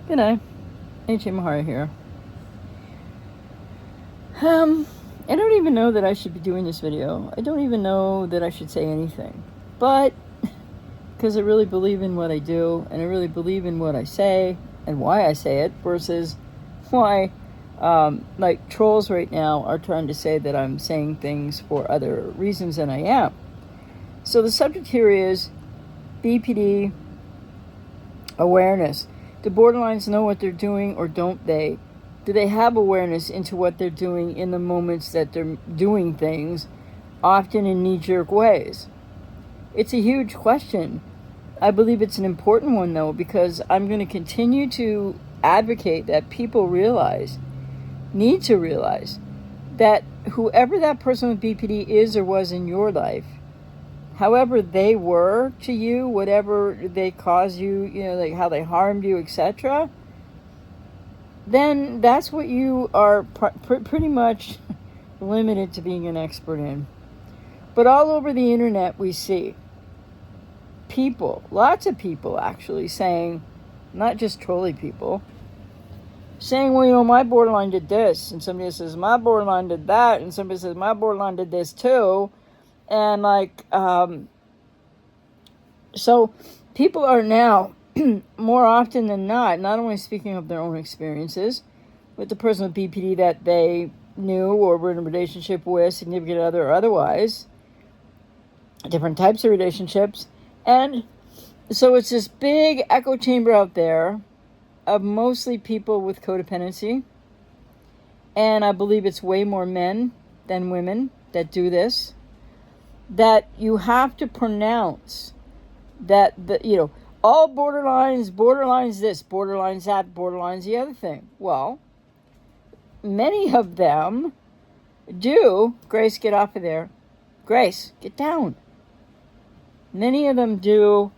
Good night. AJ Mahara here. I don't even know that I should be doing this video. I don't even know that I should say anything. But, because I really believe in what I do, and I really believe in what I say, and why I say it, versus why, like, trolls right now are trying to say that I'm saying things for other reasons than I am. So the subject here is BPD awareness. Do borderlines know what they're doing, or don't they? Do they have awareness into what they're doing in the moments that they're doing things, often in knee-jerk ways? It's a huge question. I believe it's an important one, though, because I'm going to continue to advocate that people need to realize, that whoever that person with BPD is or was in your life, however they were to you, whatever they caused you, like how they harmed you, etc., then that's what you are pretty much limited to being an expert in. But all over the internet we see people, lots of people actually saying, not just trolly people, saying, well, my borderline did this, and somebody says, my borderline did that, and somebody says, my borderline did this too, and so people are now, more often than not only speaking of their own experiences with the person with BPD that they knew or were in a relationship with, significant other or otherwise, different types of relationships. And so it's this big echo chamber out there of mostly people with codependency. And I believe it's way more men than women that do this. That you have to pronounce that, all borderlines this, borderlines that, borderlines the other thing. Well, many of them do. Grace, get off of there. Grace, get down. Many of them do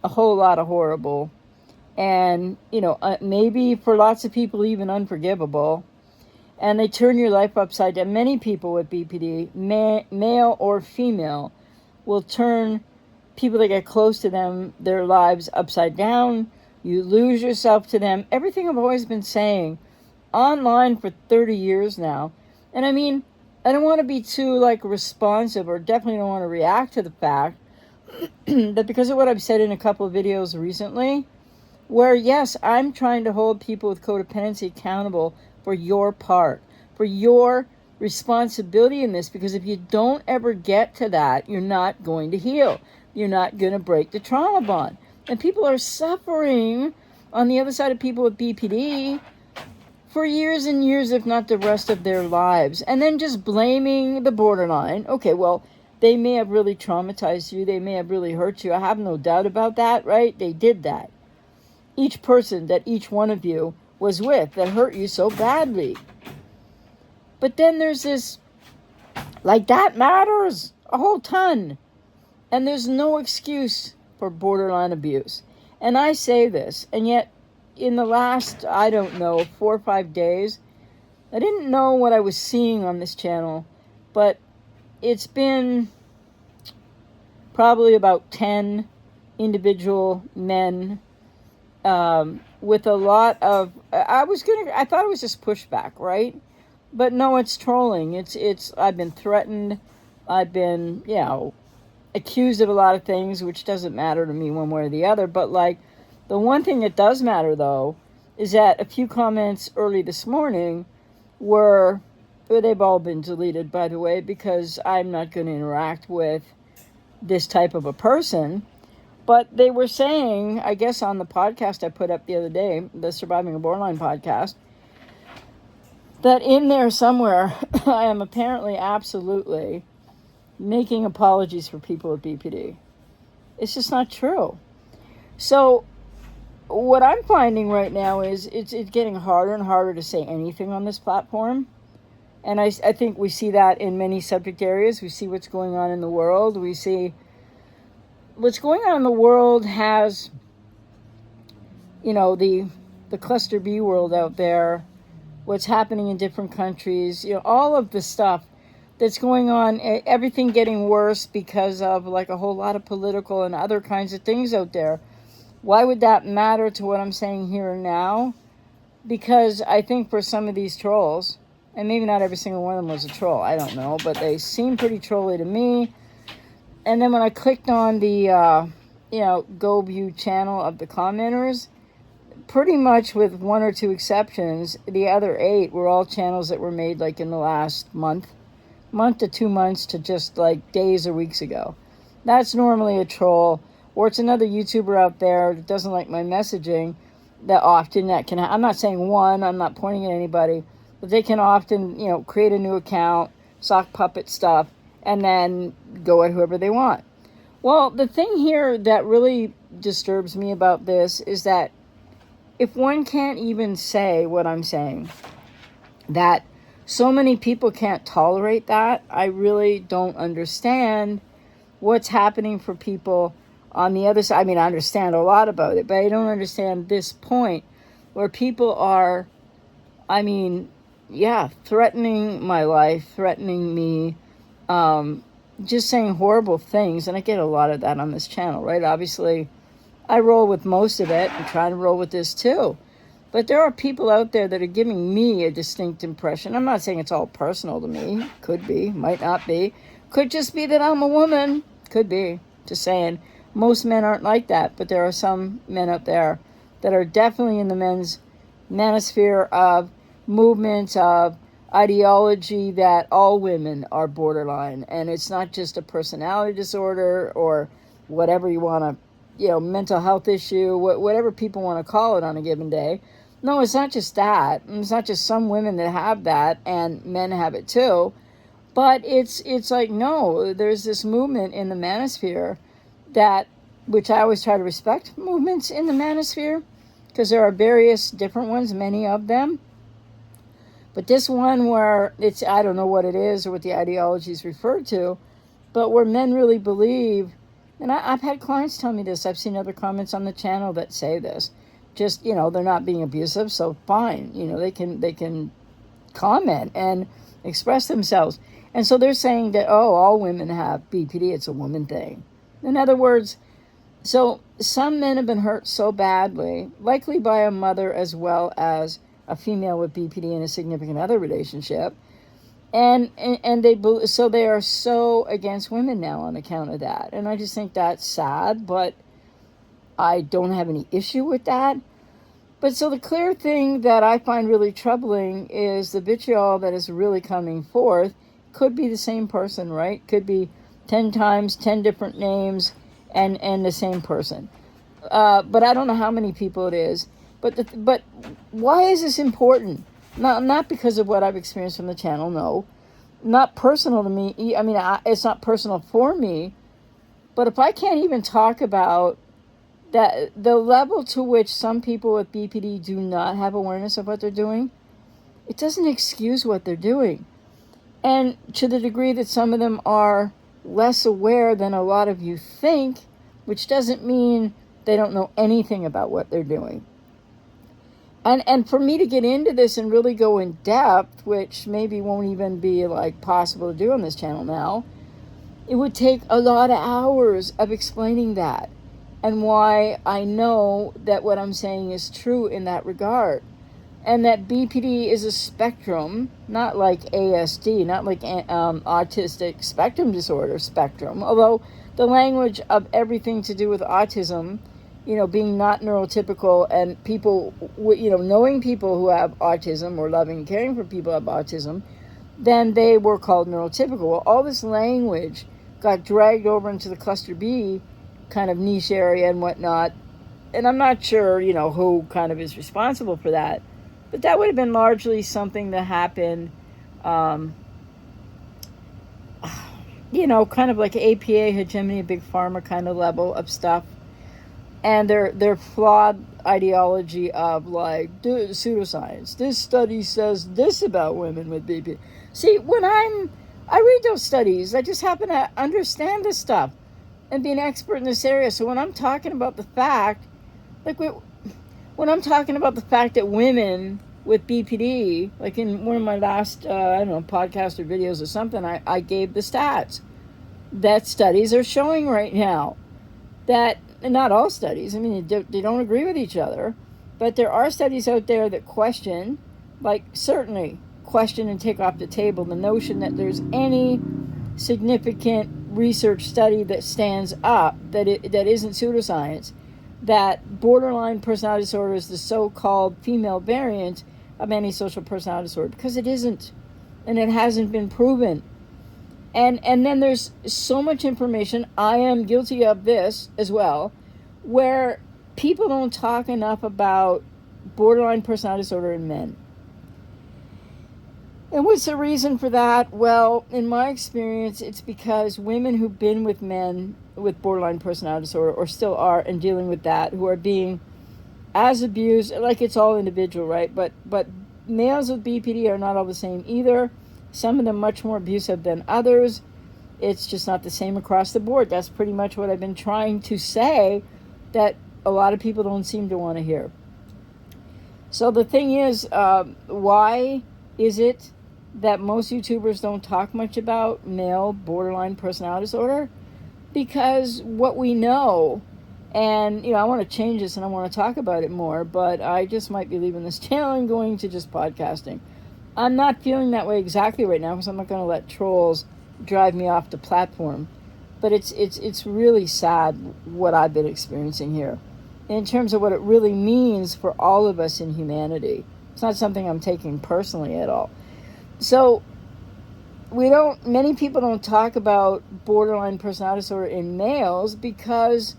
a whole lot of horrible, and, maybe for lots of people even unforgivable, and they turn your life upside down. Many people with BPD, male or female, will turn people that get close to them, their lives upside down. You lose yourself to them. Everything I've always been saying online for 30 years now. And I mean, I don't want to be too responsive, or definitely don't want to react to the fact that because of what I've said in a couple of videos recently, where yes, I'm trying to hold people with codependency accountable for your part, for your responsibility in this, because if you don't ever get to that, you're not going to heal. You're not going to break the trauma bond. And people are suffering on the other side of people with BPD for years and years, if not the rest of their lives. And then just blaming the borderline. Okay, well, they may have really traumatized you. They may have really hurt you. I have no doubt about that, right? They did that. Each person that each one of you was with that hurt you so badly. But then there's this, that matters a whole ton. And there's no excuse for borderline abuse. And I say this, and yet in the last, 4 or 5 days, I didn't know what I was seeing on this channel, but it's been probably about 10 individual men with a lot of, I thought it was just pushback, right? But no, it's trolling. I've been threatened. I've been, accused of a lot of things, which doesn't matter to me one way or the other. But the one thing that does matter, though, is that a few comments early this morning they've all been deleted, by the way, because I'm not going to interact with this type of a person. But they were saying, I guess on the podcast I put up the other day, the Surviving a Borderline podcast, that in there somewhere I am apparently absolutely making apologies for people with BPD. It's just not true. So what I'm finding right now is it's getting harder and harder to say anything on this platform. And I think we see that in many subject areas. We see what's going on in the world. We see what's going on in the world has, the cluster B world out there, what's happening in different countries, all of the stuff that's going on, everything getting worse because of a whole lot of political and other kinds of things out there. Why would that matter to what I'm saying here and now? Because I think for some of these trolls, and maybe not every single one of them was a troll, I don't know, but they seem pretty trolly to me. And then when I clicked on the, Go View channel of the commenters, pretty much with one or two exceptions, the other 8 were all channels that were made like in the last month to 2 months to just like days or weeks ago. That's normally a troll, or it's another YouTuber out there that doesn't like my messaging that often that can, I'm not saying one, I'm not pointing at anybody, but they can often, create a new account, sock puppet stuff, and then go at whoever they want. Well, the thing here that really disturbs me about this is that if one can't even say what I'm saying, that so many people can't tolerate that, I really don't understand what's happening for people on the other side. I mean, I understand a lot about it, but I don't understand this point where people are, threatening my life, threatening me, just saying horrible things. And I get a lot of that on this channel, right? Obviously, I roll with most of it. I'm trying to roll with this too. But there are people out there that are giving me a distinct impression. I'm not saying it's all personal to me. Could be, might not be. Could just be that I'm a woman. Could be. Just saying. Most men aren't like that, but there are some men out there that are definitely in the men's manosphere of movements, of ideology that all women are borderline. And it's not just a personality disorder or whatever you want to, mental health issue, whatever people want to call it on a given day. No, it's not just that. It's not just some women that have that, and men have it too. But it's like, no, there's this movement in the manosphere which I always try to respect movements in the manosphere, because there are various different ones, many of them. But this one where I don't know what it is or what the ideology is referred to, but where men really believe, and I've had clients tell me this, I've seen other comments on the channel that say this, just, they're not being abusive, so fine, they can comment and express themselves. And so they're saying that, all women have BPD, it's a woman thing. In other words, so some men have been hurt so badly, likely by a mother as well as a female with BPD in a significant other relationship, and they are so against women now on account of that. And I just think that's sad, but I don't have any issue with that. But so the clear thing that I find really troubling is the vitriol that is really coming forth. Could be the same person, right? Could be 10 times, 10 different names, and the same person. But I don't know how many people it is. But why is this important? Not because of what I've experienced from the channel, no. Not personal to me. It's not personal for me. But if I can't even talk about that, the level to which some people with BPD do not have awareness of what they're doing, it doesn't excuse what they're doing. And to the degree that some of them are less aware than a lot of you think, which doesn't mean they don't know anything about what they're doing. And for me to get into this and really go in depth, which maybe won't even be like possible to do on this channel now, it would take a lot of hours of explaining that and why I know that what I'm saying is true in that regard. And that BPD is a spectrum, not like ASD, not like autistic spectrum disorder spectrum, although the language of everything to do with autism, being not neurotypical, and people, knowing people who have autism or loving and caring for people who have autism, then they were called neurotypical. Well, all this language got dragged over into the cluster B kind of niche area and whatnot, and I'm not sure, who kind of is responsible for that. But that would have been largely something that happened, kind of like APA, hegemony, big pharma kind of level of stuff. And their flawed ideology of like pseudoscience. This study says this about women with BPD. See, when I read those studies, I just happen to understand this stuff and be an expert in this area. So when I'm talking about the fact, when I'm talking about the fact that women with BPD, like in one of my last, podcasts or videos or something, I gave the stats that studies are showing right now that not all studies. I mean, they don't agree with each other, but there are studies out there that question, like certainly question and take off the table the notion that there's any significant research study that stands up that isn't pseudoscience, that borderline personality disorder is the so-called female variant of antisocial personality disorder, because it isn't, and it hasn't been proven. And then there's so much information, I am guilty of this as well, where people don't talk enough about borderline personality disorder in men. And what's the reason for that? Well, in my experience, it's because women who've been with men with borderline personality disorder, or still are and dealing with that, who are being as abused, like it's all individual, right? But males with BPD are not all the same either. Some of them much more abusive than others. It's just not the same across the board. That's pretty much what I've been trying to say, that a lot of people don't seem to want to hear. So the thing is, why is it that most YouTubers don't talk much about male borderline personality disorder? Because what we know, and I want to change this and I want to talk about it more, but I just might be leaving this channel and going to just podcasting. I'm not feeling that way exactly right now, because I'm not going to let trolls drive me off the platform. But it's really sad what I've been experiencing here, in terms of what it really means for all of us in humanity. It's not something I'm taking personally at all. So many people don't talk about borderline personality disorder in males because,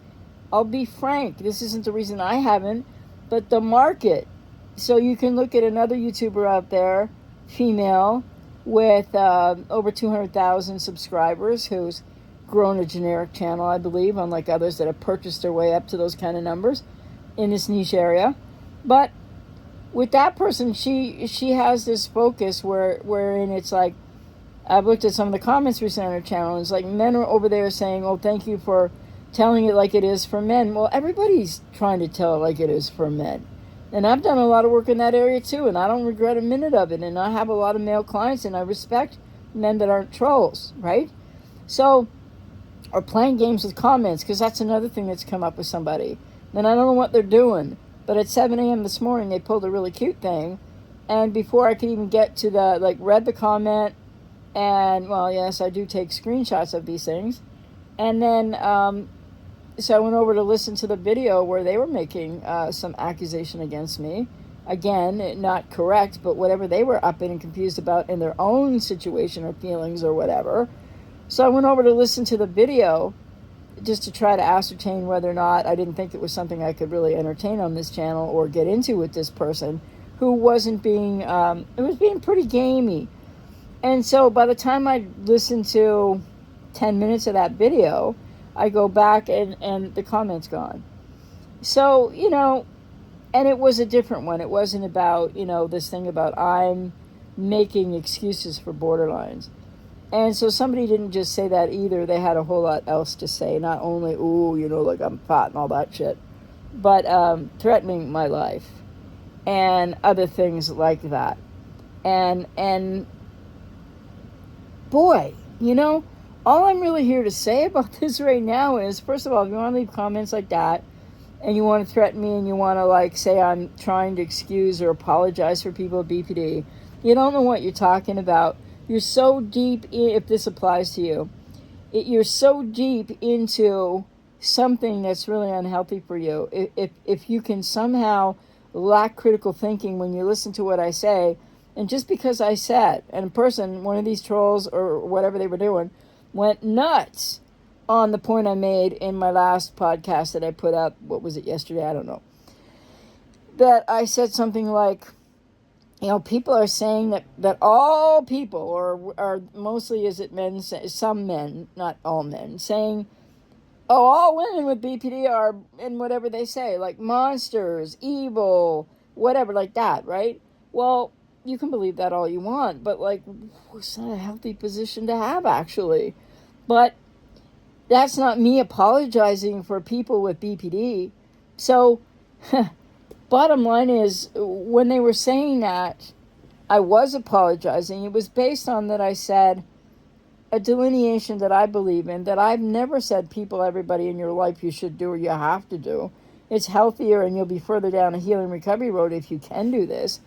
I'll be frank, this isn't the reason I haven't, but the market. So you can look at another YouTuber out there, female, with over 200,000 subscribers, who's grown a generic channel, I believe, unlike others that have purchased their way up to those kind of numbers in this niche area. But with that person, she has this focus wherein it's like, I've looked at some of the comments recently on her channel, and it's like men are over there saying, oh, thank you for telling it like it is for men. Well, everybody's trying to tell it like it is for men. And I've done a lot of work in that area too, and I don't regret a minute of it. And I have a lot of male clients, and I respect men that aren't trolls, right? So, or playing games with comments, because that's another thing that's come up with somebody. And I don't know what they're doing, but at 7 a.m. this morning, they pulled a really cute thing. And before I could even get to read the comment, and, well, yes, I do take screenshots of these things. And then, so I went over to listen to the video where they were making some accusation against me. Again, not correct, but whatever they were upping and confused about in their own situation or feelings or whatever. So I went over to listen to the video just to try to ascertain whether or not I didn't think it was something I could really entertain on this channel or get into with this person, who wasn't being, it was being pretty gamey. And so by the time I listened to 10 minutes of that video, I go back and the comment's gone. So, and it was a different one. It wasn't about, this thing about I'm making excuses for borderlines. And so somebody didn't just say that either. They had a whole lot else to say. Not only, like I'm fat and all that shit, but threatening my life and other things like that. And boy, all I'm really here to say about this right now is, first of all, if you want to leave comments like that, and you want to threaten me, and you want to say I'm trying to excuse or apologize for people with BPD, you don't know what you're talking about. You're so deep in, if this applies to you, you're so deep into something that's really unhealthy for you. If you can somehow lack critical thinking when you listen to what I say, and just because I said, and a person, one of these trolls or whatever they were doing, went nuts on the point I made in my last podcast that I put up, what was it, yesterday? I don't know. That I said something like, people are saying that all people, or mostly is it men, some men, not all men, saying, oh, all women with BPD are, and whatever they say, like monsters, evil, whatever, like that, right? Well, you can believe that all you want, but it's not a healthy position to have, actually. But that's not me apologizing for people with BPD. So, bottom line is, when they were saying that, I was apologizing. It was based on that I said, a delineation that I believe in, that I've never said everybody in your life you should do or you have to do. It's healthier and you'll be further down a healing recovery road if you can do this,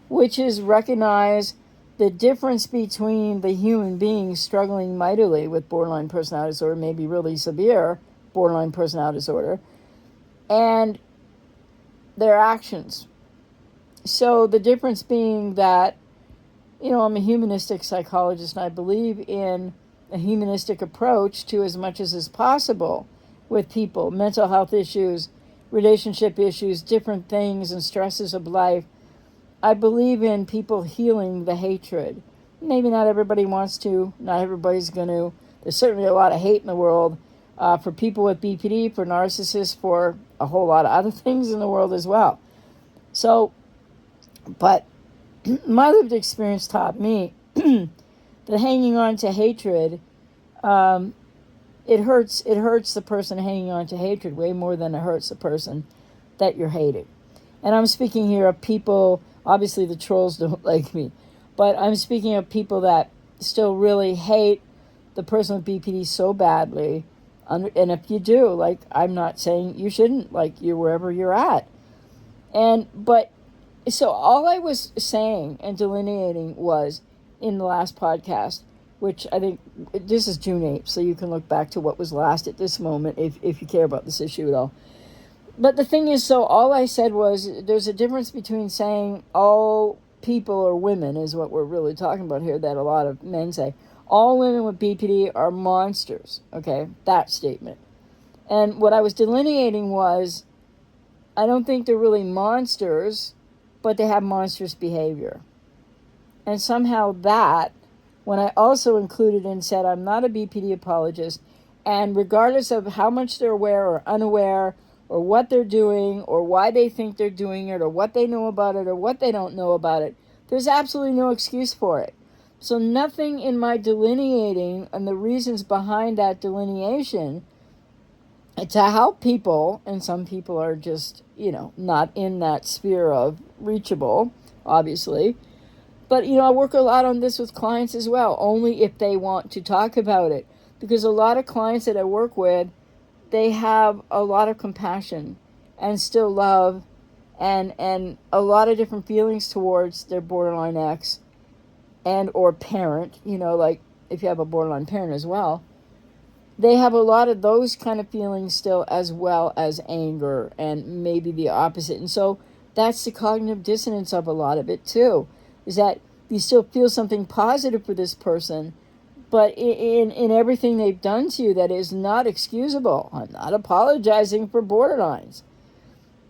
which is recognize the difference between the human being struggling mightily with borderline personality disorder, maybe really severe borderline personality disorder, and their actions. So the difference being that, I'm a humanistic psychologist and I believe in a humanistic approach to as much as is possible with people, mental health issues, relationship issues, different things and stresses of life. I believe in people healing the hatred. Maybe not everybody wants to, not everybody's going to. There's certainly a lot of hate in the world for people with BPD, for narcissists, for a whole lot of other things in the world as well. So, but my lived experience taught me that hanging on to hatred, it hurts the person hanging on to hatred way more than it hurts the person that you're hating. And I'm speaking here of people, obviously the trolls don't like me, but I'm speaking of people that still really hate the person with BPD so badly. And if you do, like, I'm not saying you shouldn't, like, you're wherever you're at. But so all I was saying and delineating was in the last podcast, which I think this is June 8th, so you can look back to what was last at this moment if you care about this issue at all. But the thing is, so all I said was there's a difference between saying all people or women is what we're really talking about here, that a lot of men say. All women with BPD are monsters, okay? That statement. And what I was delineating was I don't think they're really monsters, but they have monstrous behavior. And somehow that, when I also included and said I'm not a BPD apologist, and regardless of how much they're aware or unaware, or what they're doing, or why they think they're doing it, or what they know about it, or what they don't know about it, there's absolutely no excuse for it. So nothing in my delineating and the reasons behind that delineation to help people, and some people are just, not in that sphere of reachable, obviously. But, I work a lot on this with clients as well, only if they want to talk about it. Because a lot of clients that I work with, they have a lot of compassion and still love and a lot of different feelings towards their borderline ex and or parent, like if you have a borderline parent as well. They have a lot of those kind of feelings still, as well as anger and maybe the opposite. And so that's the cognitive dissonance of a lot of it too, is that you still feel something positive for this person, but in everything they've done to you that is not excusable. I'm not apologizing for borderlines.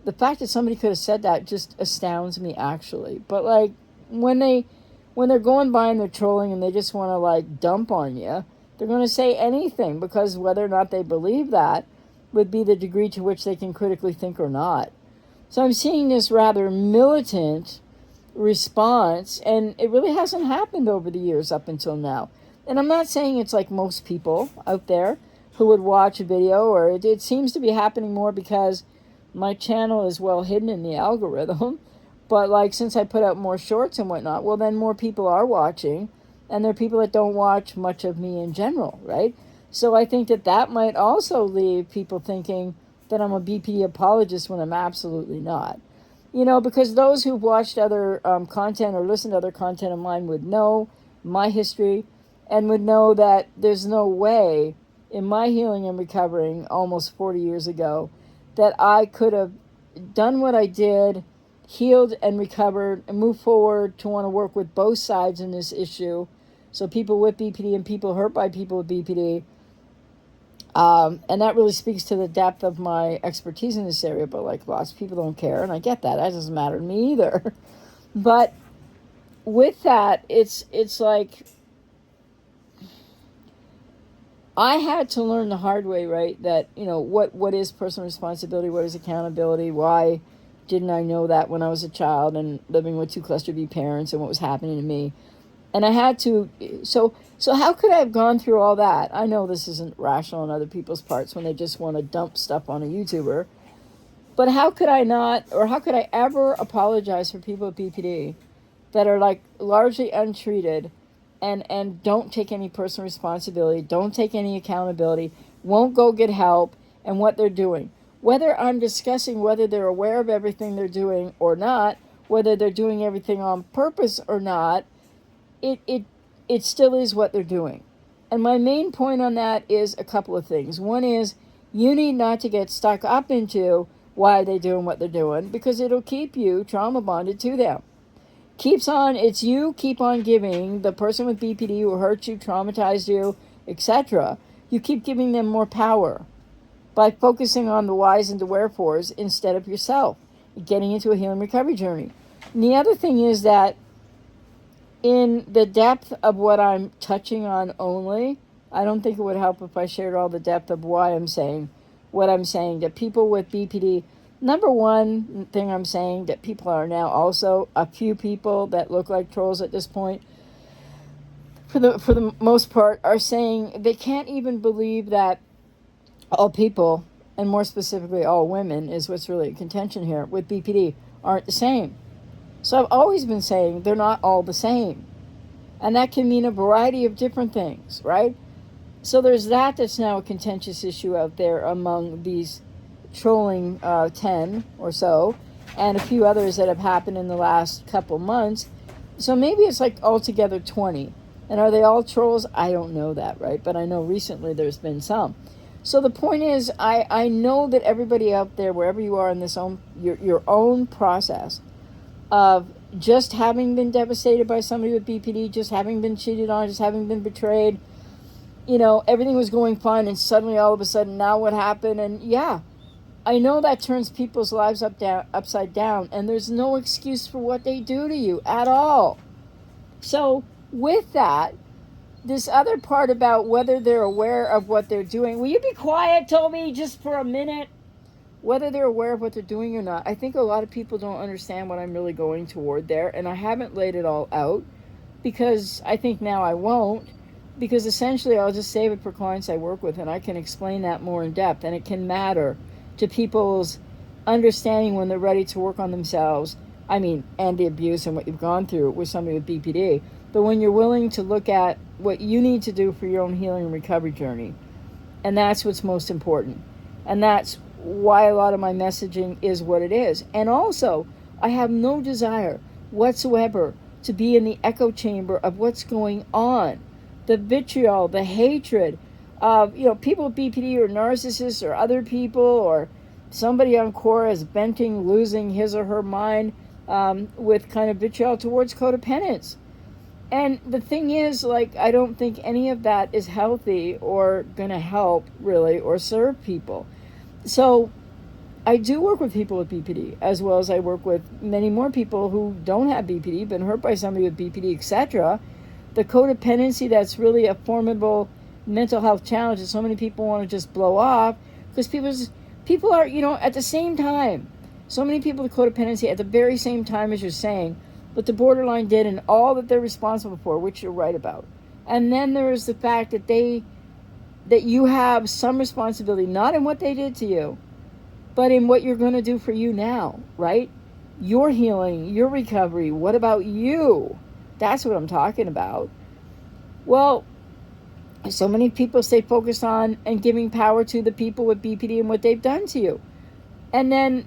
The fact that somebody could have said that just astounds me, actually. But like when they're going by and they're trolling and they just want to like dump on you, they're going to say anything, because whether or not they believe that would be the degree to which they can critically think or not. So I'm seeing this rather militant response, and it really hasn't happened over the years up until now. And I'm not saying it's like most people out there who would watch a video, or it seems to be happening more because my channel is well hidden in the algorithm. But like, since I put out more shorts and whatnot, well, then more people are watching, and there are people that don't watch much of me in general, right? So I think that might also leave people thinking that I'm a BPD apologist when I'm absolutely not. Because those who've watched other content or listened to other content of mine would know my history and would know that there's no way in my healing and recovering almost 40 years ago that I could have done what I did, healed and recovered, and moved forward to want to work with both sides in this issue. So people with BPD and people hurt by people with BPD. And that really speaks to the depth of my expertise in this area. But like, lots of people don't care, and I get that. That doesn't matter to me either. But with that, it's like I had to learn the hard way, right? That, what is personal responsibility? What is accountability? Why didn't I know that when I was a child and living with two cluster B parents and what was happening to me? And I had to, so how could I have gone through all that? I know this isn't rational on other people's parts when they just want to dump stuff on a YouTuber. But how could I not, or how could I ever apologize for people with BPD that are like largely untreated and don't take any personal responsibility, don't take any accountability, won't go get help and what they're doing. Whether I'm discussing whether they're aware of everything they're doing or not, whether they're doing everything on purpose or not, it still is what they're doing. And my main point on that is a couple of things. One is you need not to get stuck up into why they're doing what they're doing, because it'll keep you trauma bonded to them. It's you keep on giving the person with BPD who hurt you, traumatized you, etc. You keep giving them more power by focusing on the whys and the wherefores instead of yourself, getting into a healing recovery journey. And the other thing is that in the depth of what I'm touching on only, I don't think it would help if I shared all the depth of why I'm saying what I'm saying, that people with BPD, number one thing I'm saying, that people are now also, a few people that look like trolls at this point, for the most part, are saying they can't even believe that all people, and more specifically all women, is what's really in contention here, with BPD, aren't the same. So I've always been saying they're not all the same. And that can mean a variety of different things, right? So there's that's now a contentious issue out there among these trolling 10 or so, and a few others that have happened in the last couple months. So maybe it's like altogether 20. And are they all trolls? I don't know that, right? But I know recently there's been some. So the point is, I know that everybody out there, wherever you are in this your own process of just having been devastated by somebody with BPD, just having been cheated on, just having been betrayed, everything was going fine, and suddenly all of a sudden now what happened? And yeah, I know that turns people's lives upside down, and there's no excuse for what they do to you at all. So with that, this other part about whether they're aware of what they're doing, will you be quiet, Toby, just for a minute? Whether they're aware of what they're doing or not, I think a lot of people don't understand what I'm really going toward there, and I haven't laid it all out, because I think now I won't, because essentially I'll just save it for clients I work with, and I can explain that more in depth, and it can matter to people's understanding when they're ready to work on themselves, and the abuse and what you've gone through with somebody with BPD, but when you're willing to look at what you need to do for your own healing and recovery journey. And that's what's most important. And that's why a lot of my messaging is what it is. And also, I have no desire whatsoever to be in the echo chamber of what's going on. The vitriol, the hatred of, people with BPD or narcissists or other people, or somebody on Quora is venting, losing his or her mind with kind of vitriol towards codependence. And the thing is, I don't think any of that is healthy or going to help, really, or serve people. So I do work with people with BPD, as well as I work with many more people who don't have BPD, been hurt by somebody with BPD, etc. The codependency, that's really a formidable mental health challenge that so many people want to just blow off, because people are, at the same time, so many people with codependency at the very same time as you're saying what the borderline did and all that they're responsible for, which you're right about. And then there is the fact that you have some responsibility, not in what they did to you, but in what you're going to do for you now, right? Your healing, your recovery. What about you? That's what I'm talking about. Well, so many people stay focused on and giving power to the people with BPD and what they've done to you. And then,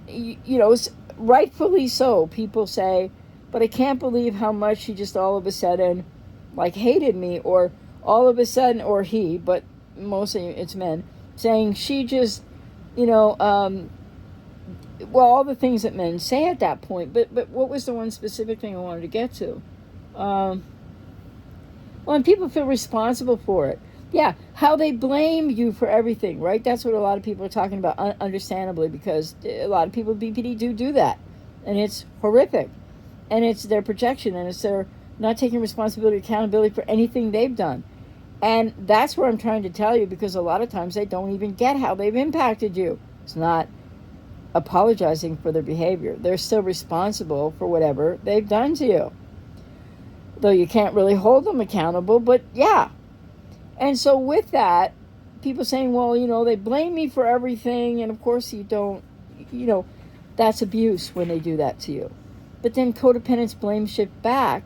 rightfully so, people say, but I can't believe how much she just all of a sudden, hated me, or all of a sudden, or he, but mostly it's men, saying she just, all the things that men say at that point. But what was the one specific thing I wanted to get to? And people feel responsible for it. Yeah, how they blame you for everything, right? That's what a lot of people are talking about, understandably, because a lot of people with BPD do that. And it's horrific. And it's their projection, and it's their not taking responsibility, accountability for anything they've done. And that's where I'm trying to tell you, because a lot of times they don't even get how they've impacted you. It's not apologizing for their behavior. They're still responsible for whatever they've done to you. Though you can't really hold them accountable, but yeah. And so with that, people saying, well, they blame me for everything, and of course you don't, that's abuse when they do that to you. But then codependents blame shift back,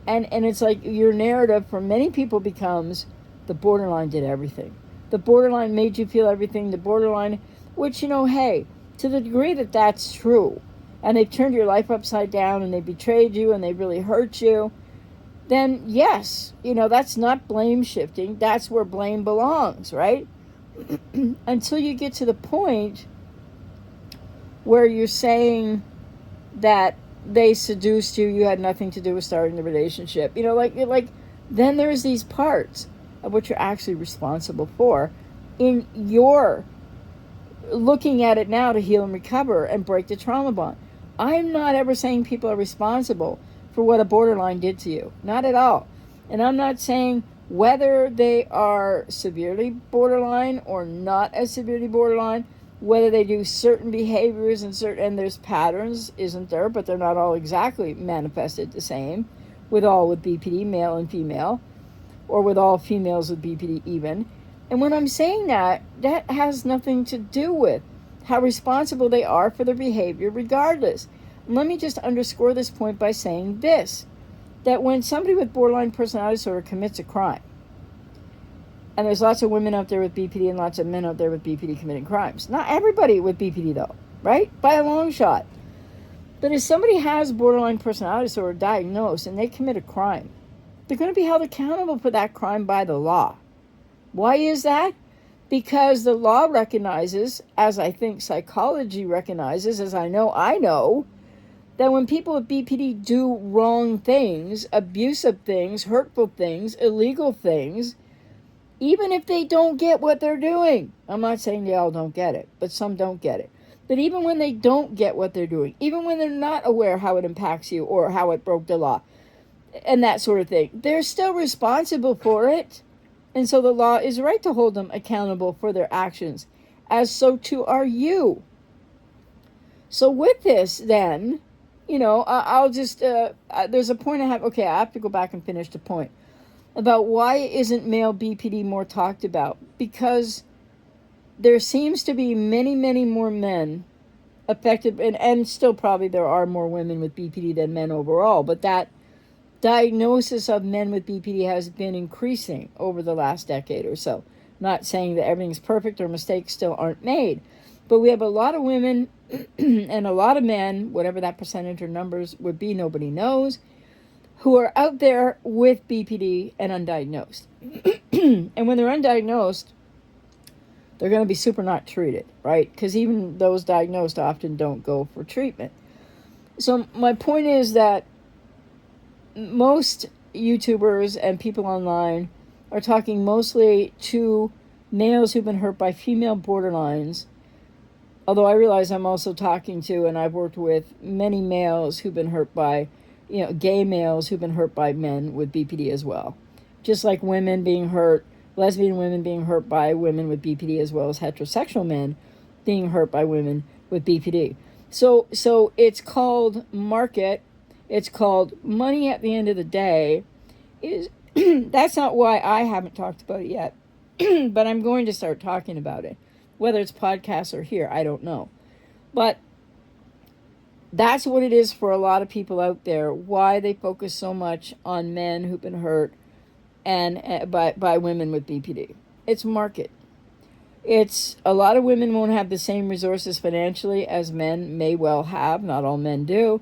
And it's like your narrative for many people becomes the borderline did everything. The borderline made you feel everything. The borderline, which, hey, to the degree that that's true, and they've turned your life upside down and they betrayed you and they really hurt you, then yes, that's not blame shifting. That's where blame belongs, right? Until you get to the point where you're saying that they seduced you, you had nothing to do with starting the relationship. Like then there's these parts of what you're actually responsible for in your looking at it now to heal and recover and break the trauma bond. I'm not ever saying people are responsible for what a borderline did to you. Not at all. And I'm not saying whether they are severely borderline or not as severely borderline, whether they do certain behaviors and there's patterns, isn't there? But they're not all exactly manifested the same with BPD, male and female, or with all females with BPD even. And when I'm saying that has nothing to do with how responsible they are for their behavior regardless. And let me just underscore this point by saying this, that when somebody with borderline personality disorder commits a crime, and there's lots of women out there with BPD and lots of men out there with BPD committing crimes. Not everybody with BPD though, right? By a long shot. But if somebody has borderline personality disorder diagnosed and they commit a crime, they're going to be held accountable for that crime by the law. Why is that? Because the law recognizes, as I think psychology recognizes, as I know, that when people with BPD do wrong things, abusive things, hurtful things, illegal things, even if they don't get what they're doing, I'm not saying they all don't get it, but some don't get it. But even when they don't get what they're doing, even when they're not aware how it impacts you or how it broke the law and that sort of thing, they're still responsible for it. And so the law is right to hold them accountable for their actions, as so too are you. So with this then, I'll just, there's a point I have to go back and finish the point about why isn't male BPD more talked about? Because there seems to be many, many more men affected, and still probably there are more women with BPD than men overall, but that diagnosis of men with BPD has been increasing over the last decade or so. Not saying that everything's perfect or mistakes still aren't made, but we have a lot of women and a lot of men, whatever that percentage or numbers would be, nobody knows, who are out there with BPD and undiagnosed. And when they're undiagnosed, they're going to be super not treated, right? Because even those diagnosed often don't go for treatment. So my point is that most YouTubers and people online are talking mostly to males who've been hurt by female borderlines, although I realize I'm also talking to, and I've worked with, many males who've been hurt by gay males who've been hurt by men with BPD as well. Just like women being hurt, lesbian women being hurt by women with BPD, as well as heterosexual men being hurt by women with BPD. So it's called market. It's called money at the end of the day. That's not why I haven't talked about it yet. But I'm going to start talking about it. Whether it's podcasts or here, I don't know. But that's what it is for a lot of people out there, why they focus so much on men who've been hurt and by women with BPD. It's market. It's a lot of women won't have the same resources financially as men may well have. Not all men do.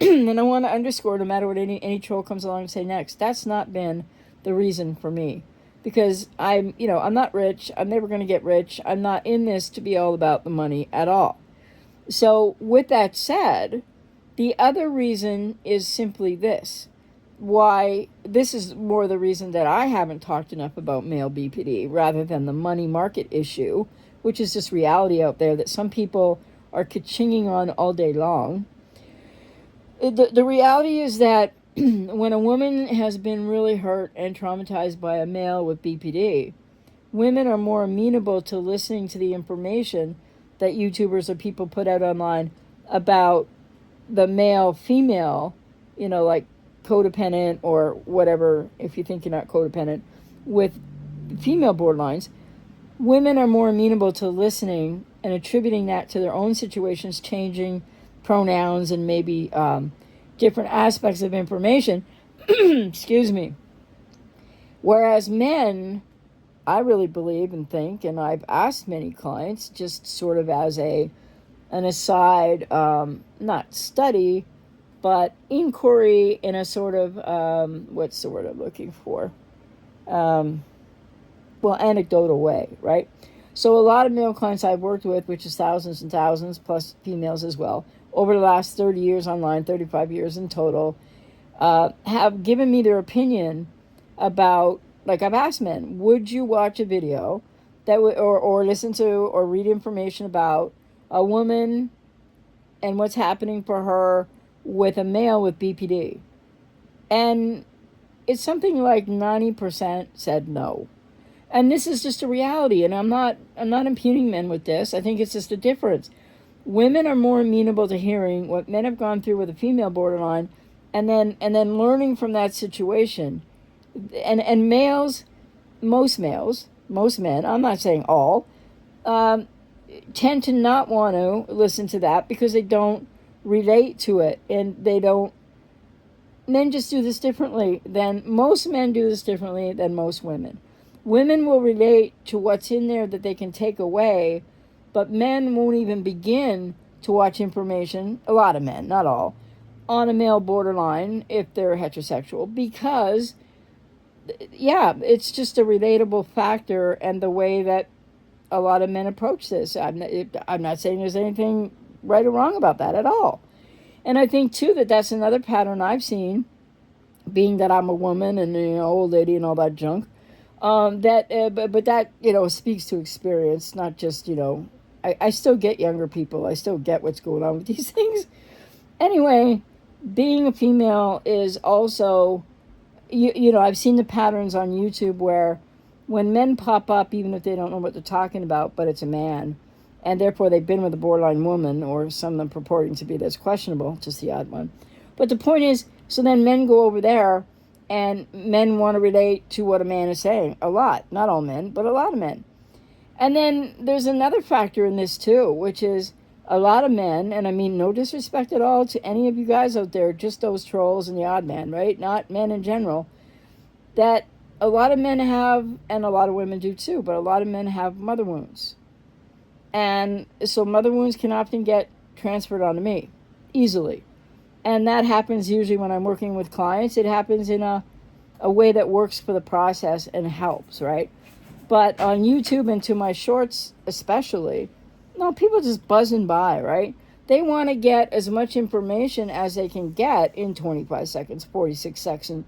And I want to underscore, no matter what any troll comes along and say next, that's not been the reason for me. Because I'm not rich. I'm never going to get rich. I'm not in this to be all about the money at all. So with that said, the other reason is simply this. Why this is more the reason that I haven't talked enough about male BPD rather than the money market issue, which is just reality out there that some people are ka-chinging on all day long. The reality is that when a woman has been really hurt and traumatized by a male with BPD, women are more amenable to listening to the information that YouTubers or people put out online about the male-female, like codependent or whatever, if you think you're not codependent, with female borderlines. Women are more amenable to listening and attributing that to their own situations, changing pronouns and maybe different aspects of information Excuse me. Whereas men, I really believe and think, and I've asked many clients just sort of as an aside, not study, but inquiry in a sort of, what's the word I'm looking for? Um, well, anecdotal way, right? So a lot of male clients I've worked with, which is thousands and thousands, plus females as well, over the last 30 years online, 35 years in total, have given me their opinion about, like I've asked men, would you watch a video that would, or listen to or read information about a woman and what's happening for her with a male with BPD? And it's something like 90% said no. And this is just a reality, and I'm not impugning men with this. I think it's just a difference. Women are more amenable to hearing what men have gone through with a female borderline, and then learning from that situation. And males, most men, I'm not saying all, um, tend to not want to listen to that because they don't relate to it, and they don't. Men just do this differently than most men do this differently than most women. Women will relate to what's in there that they can take away, but men won't even begin to watch information, a lot of men, not all, on a male borderline if they're heterosexual, because, yeah, it's just a relatable factor and the way that a lot of men approach this. I'm not saying there's anything right or wrong about that at all. And I think, too, that that's another pattern I've seen, being that I'm a woman and, old lady and all that junk. But that, speaks to experience, not just, I still get younger people. I still get what's going on with these things. Anyway, being a female is also, I've seen the patterns on YouTube where when men pop up, even if they don't know what they're talking about, but it's a man, and therefore they've been with a borderline woman, or some of them purporting to be, that's questionable, just the odd one. But the point is, so then men go over there, and men want to relate to what a man is saying. A lot. Not all men, but a lot of men. And then there's another factor in this too, which is a lot of men, and I mean no disrespect at all to any of you guys out there, just those trolls and the odd man, right? Not men in general, that a lot of men have, and a lot of women do too, but a lot of men have mother wounds. And so mother wounds can often get transferred onto me easily. And that happens usually when I'm working with clients. It happens in a way that works for the process and helps, right? But on YouTube and to my shorts especially, no, people just buzzing by, right? They want to get as much information as they can get in 25 seconds, 46 seconds,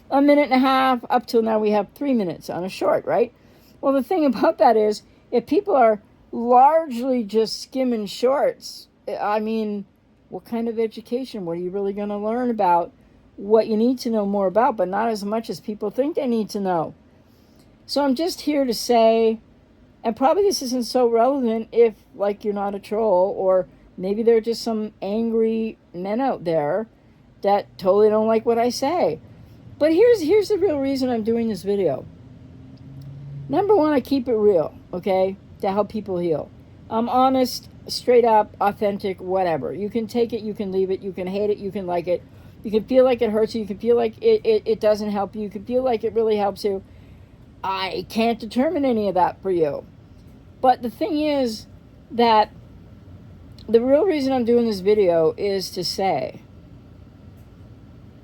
a minute and a half, up till now we have 3 minutes on a short, right? Well, the thing about that is, if people are largely just skimming shorts, I mean, what kind of education? What are you really going to learn about what you need to know more about, but not as much as people think they need to know? So I'm just here to say, and probably this isn't so relevant if, like, you're not a troll, or maybe there are just some angry men out there that totally don't like what I say. But here's the real reason I'm doing this video. Number one, I keep it real, okay, to help people heal. I'm honest, straight up, authentic, whatever. You can take it, you can leave it, you can hate it, you can like it. You can feel like it hurts you, you can feel like it doesn't help you, you can feel like it really helps you. I can't determine any of that for you. But the thing is that the real reason I'm doing this video is to say,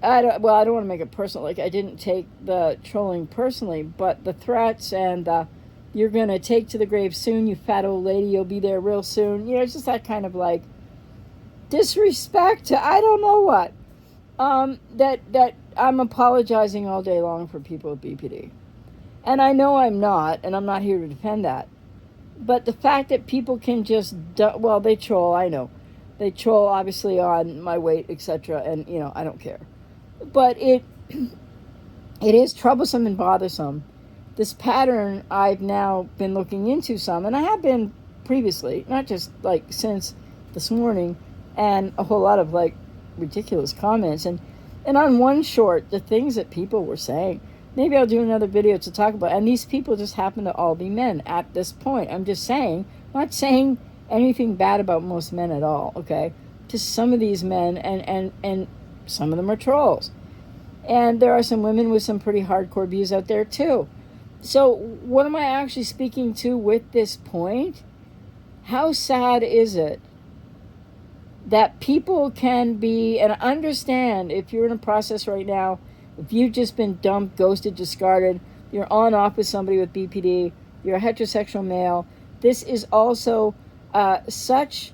I don't want to make it personal. Like, I didn't take the trolling personally, but the threats and the, you're going to take to the grave soon, you fat old lady, you'll be there real soon. It's just that kind of like disrespect to I don't know what. That I'm apologizing all day long for people with BPD. And I know I'm not, and I'm not here to defend that. But the fact that people can just, well, they troll, I know. They troll, obviously, on my weight, etc., and, I don't care. But it is troublesome and bothersome. This pattern I've now been looking into some, and I have been previously, not just, like, since this morning, and a whole lot of, like, ridiculous comments. And on one short, the things that people were saying, maybe I'll do another video to talk about. And these people just happen to all be men at this point. I'm just saying, I'm not saying anything bad about most men at all, okay? to some of these men, and some of them are trolls. And there are some women with some pretty hardcore views out there too. So what am I actually speaking to with this point? How sad is it that people can be, and understand if you're in a process right now, if you've just been dumped, ghosted, discarded, you're on off with somebody with BPD, you're a heterosexual male, this is also such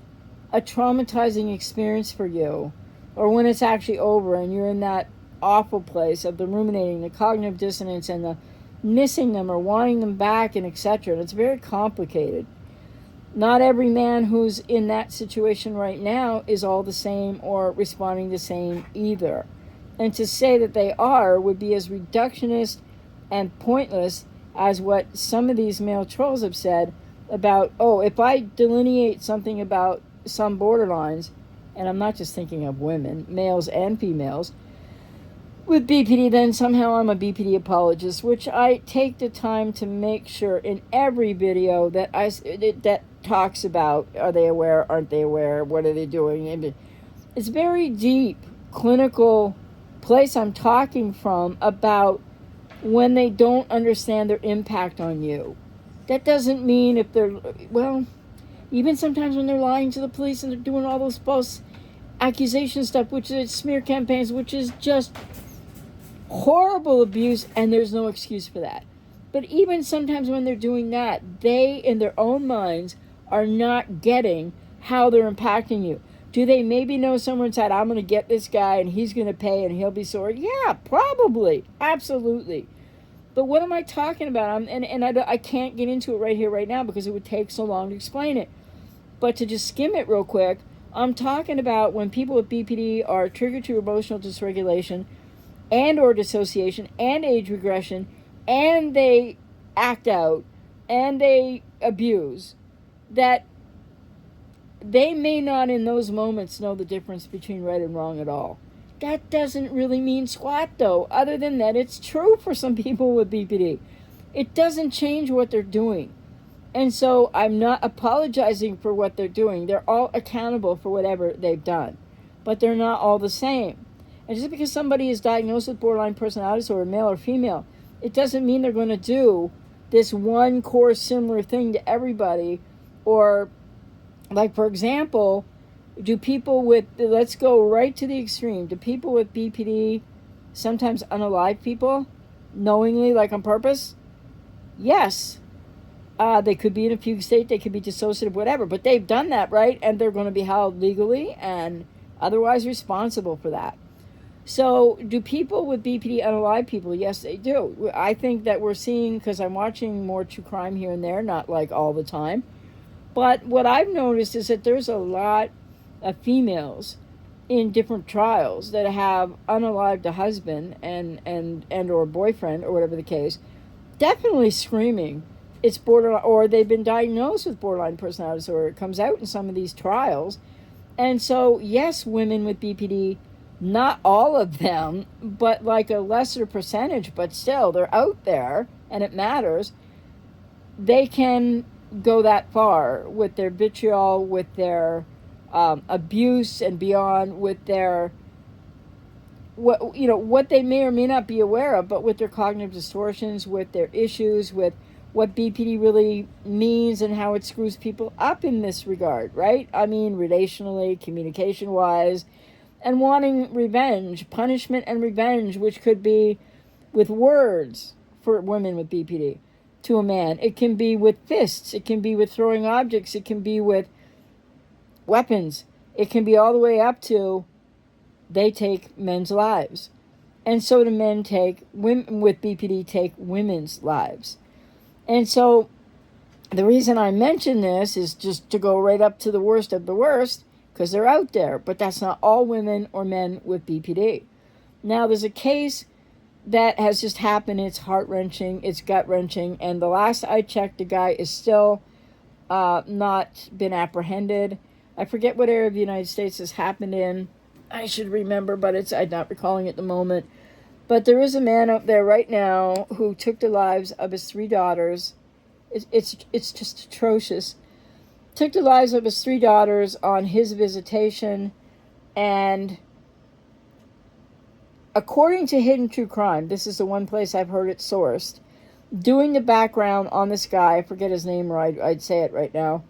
a traumatizing experience for you. Or when it's actually over and you're in that awful place of the ruminating, the cognitive dissonance, and the missing them or wanting them back, and etc. And it's very complicated. Not every man who's in that situation right now is all the same or responding the same either. And to say that they are would be as reductionist and pointless as what some of these male trolls have said about, oh, if I delineate something about some borderlines, and I'm not just thinking of women, males and females, with BPD, then somehow I'm a BPD apologist, which I take the time to make sure in every video that that talks about, are they aware, aren't they aware, what are they doing? It's very deep, clinical place I'm talking from about when they don't understand their impact on you. That doesn't mean if they're, well, even sometimes when they're lying to the police and they're doing all those false accusation stuff, which is smear campaigns, which is just horrible abuse, and there's no excuse for that. But even sometimes when they're doing that, they, in their own minds, are not getting how they're impacting you. Do they maybe know somewhere inside, I'm going to get this guy and he's going to pay and he'll be sorry? Yeah, probably. Absolutely. But what am I talking about? I can't get into it right here, right now, because it would take so long to explain it. But to just skim it real quick, I'm talking about when people with BPD are triggered to emotional dysregulation and or dissociation and age regression, and they act out and they abuse, that they may not in those moments know the difference between right and wrong at all. That doesn't really mean squat though, other than that it's true for some people with BPD. It doesn't change what they're doing. And so I'm not apologizing for what they're doing. They're all accountable for whatever they've done, but they're not all the same. And just because somebody is diagnosed with borderline personality disorder, male or female, it doesn't mean they're going to do this one core similar thing to everybody. Or, like, for example, do people with, let's go right to the extreme, do people with BPD sometimes unalive people knowingly, like on purpose? Yes. They could be in a fugue state, they could be dissociative, whatever, but they've done that, right? And they're going to be held legally and otherwise responsible for that. So do people with BPD unalive people? Yes, they do. I think that we're seeing, because I'm watching more true crime here and there, not like all the time, but what I've noticed is that there's a lot of females in different trials that have unalived a husband and or boyfriend or whatever the case, definitely screaming it's borderline, or they've been diagnosed with borderline personality disorder. It comes out in some of these trials. And so, yes, women with BPD, not all of them, but like a lesser percentage, but still, they're out there, and it matters. They can go that far with their vitriol, with their abuse and beyond, with their, what they may or may not be aware of, but with their cognitive distortions, with their issues, with what BPD really means and how it screws people up in this regard, right? I mean, relationally, communication-wise, and wanting revenge, punishment and revenge, which could be with words for women with BPD to a man. It can be with fists. It can be with throwing objects. It can be with weapons. It can be all the way up to they take men's lives. And so do men take, women with BPD take women's lives. And so the reason I mention this is just to go right up to the worst of the worst, because they're out there. But that's not all women or men with BPD. Now, there's a case that has just happened. It's heart-wrenching. It's gut-wrenching. And the last I checked, the guy is still not been apprehended. I forget what area of the United States this happened in. I should remember, but I'm not recalling at the moment. But there is a man out there right now who took the lives of his 3 daughters. It's just atrocious. Took the lives of his 3 daughters on his visitation And according to Hidden True Crime, this is the one place I've heard it sourced, doing the background on this guy, I forget his name or I'd say it right now,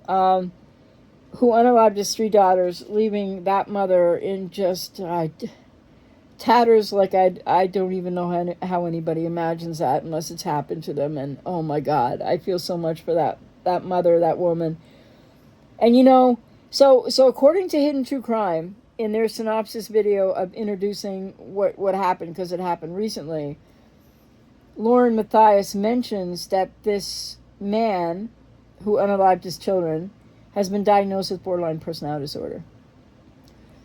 who unalived his 3 daughters, leaving that mother in just tatters like I don't even know how anybody imagines that unless it's happened to them. And oh my God, I feel so much for that mother, that woman. And so according to Hidden True Crime, in their synopsis video of introducing what happened, because it happened recently, Lauren Matthias mentions that this man who unalived his children has been diagnosed with borderline personality disorder.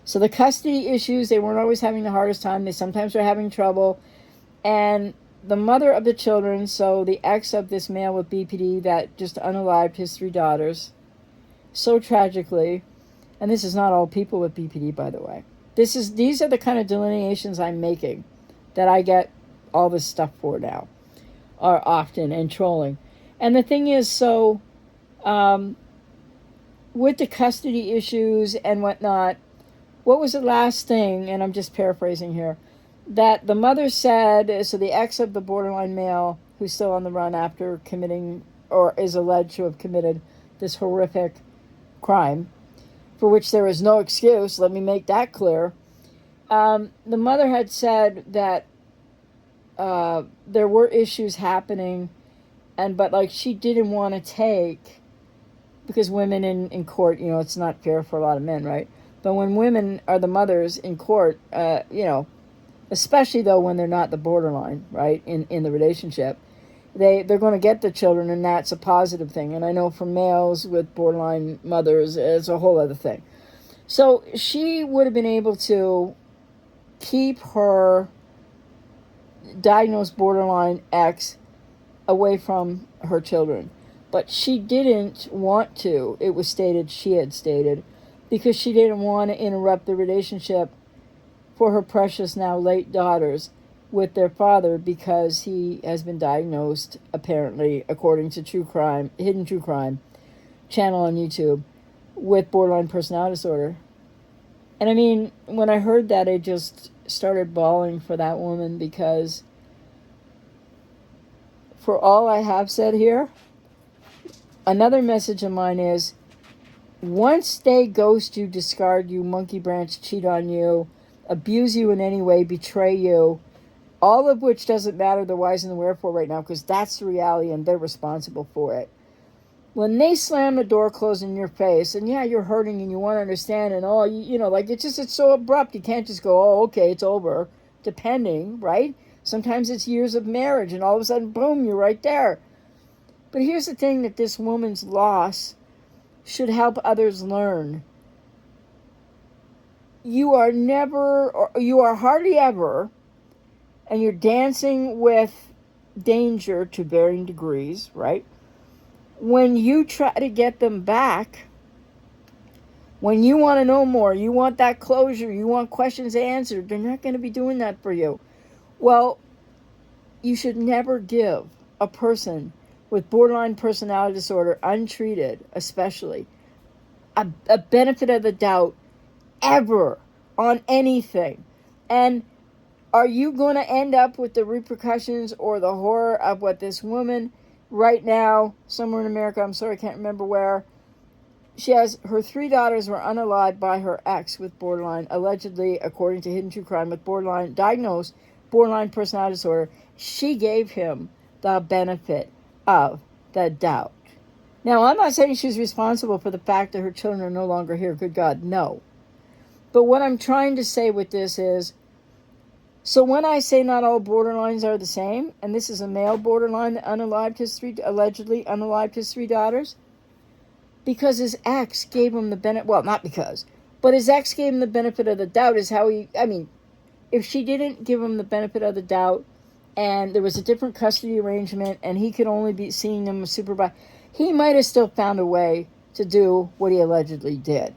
So the custody issues, they weren't always having the hardest time. They sometimes were having trouble. And the mother of the children, so the ex of this male with BPD that just unalived his 3 daughters, so tragically, and this is not all people with BPD, by the way. These are the kind of delineations I'm making that I get all this stuff for now, are often, and trolling. And the thing is, so with the custody issues and whatnot, what was the last thing, and I'm just paraphrasing here, that the mother said, so the ex of the borderline male who's still on the run after committing, or is alleged to have committed, this horrific crime, for which there is no excuse, let me make that clear. The mother had said that there were issues happening, but like she didn't want to take, because women in court, it's not fair for a lot of men, right? But when women are the mothers in court, especially though when they're not the borderline, right, in the relationship, they're going to get the children, and that's a positive thing. And I know for males with borderline mothers, it's a whole other thing. So she would have been able to keep her diagnosed borderline ex away from her children. But she didn't want to, it was stated, she had stated, because she didn't want to interrupt the relationship for her precious now late daughters with their father, because he has been diagnosed, apparently, according to Hidden True Crime channel on YouTube, with borderline personality disorder. And I mean, when I heard that, I just started bawling for that woman, because for all I have said here, another message of mine is, once they ghost you, discard you, monkey branch, cheat on you, abuse you in any way, betray you, all of which doesn't matter the whys and the wherefore right now, because that's the reality and they're responsible for it. When they slam the door closed in your face, and yeah, you're hurting and you want to understand, and it's so abrupt, you can't just go, oh, okay, it's over, depending, right? Sometimes it's years of marriage, and all of a sudden, boom, you're right there. But here's the thing that this woman's loss should help others learn. You are hardly ever, and you're dancing with danger to varying degrees, right? When you try to get them back, when you want to know more, you want that closure, you want questions answered, they're not going to be doing that for you. Well, you should never give a person with borderline personality disorder, untreated especially, a benefit of the doubt ever on anything. And are you going to end up with the repercussions or the horror of what this woman right now, somewhere in America, I'm sorry, I can't remember where, she has, her 3 daughters were unalived by her ex with borderline, allegedly, according to Hidden True Crime, with borderline, diagnosed borderline personality disorder. She gave him the benefit of the doubt. Now, I'm not saying she's responsible for the fact that her children are no longer here. Good God, no. But what I'm trying to say with this is, so when I say not all borderlines are the same, and this is a male borderline that allegedly unalived his 3 daughters, because his ex gave him the benefit, well, not because, but his ex gave him the benefit of the doubt is how if she didn't give him the benefit of the doubt, and there was a different custody arrangement, and he could only be seeing them supervised, he might have still found a way to do what he allegedly did.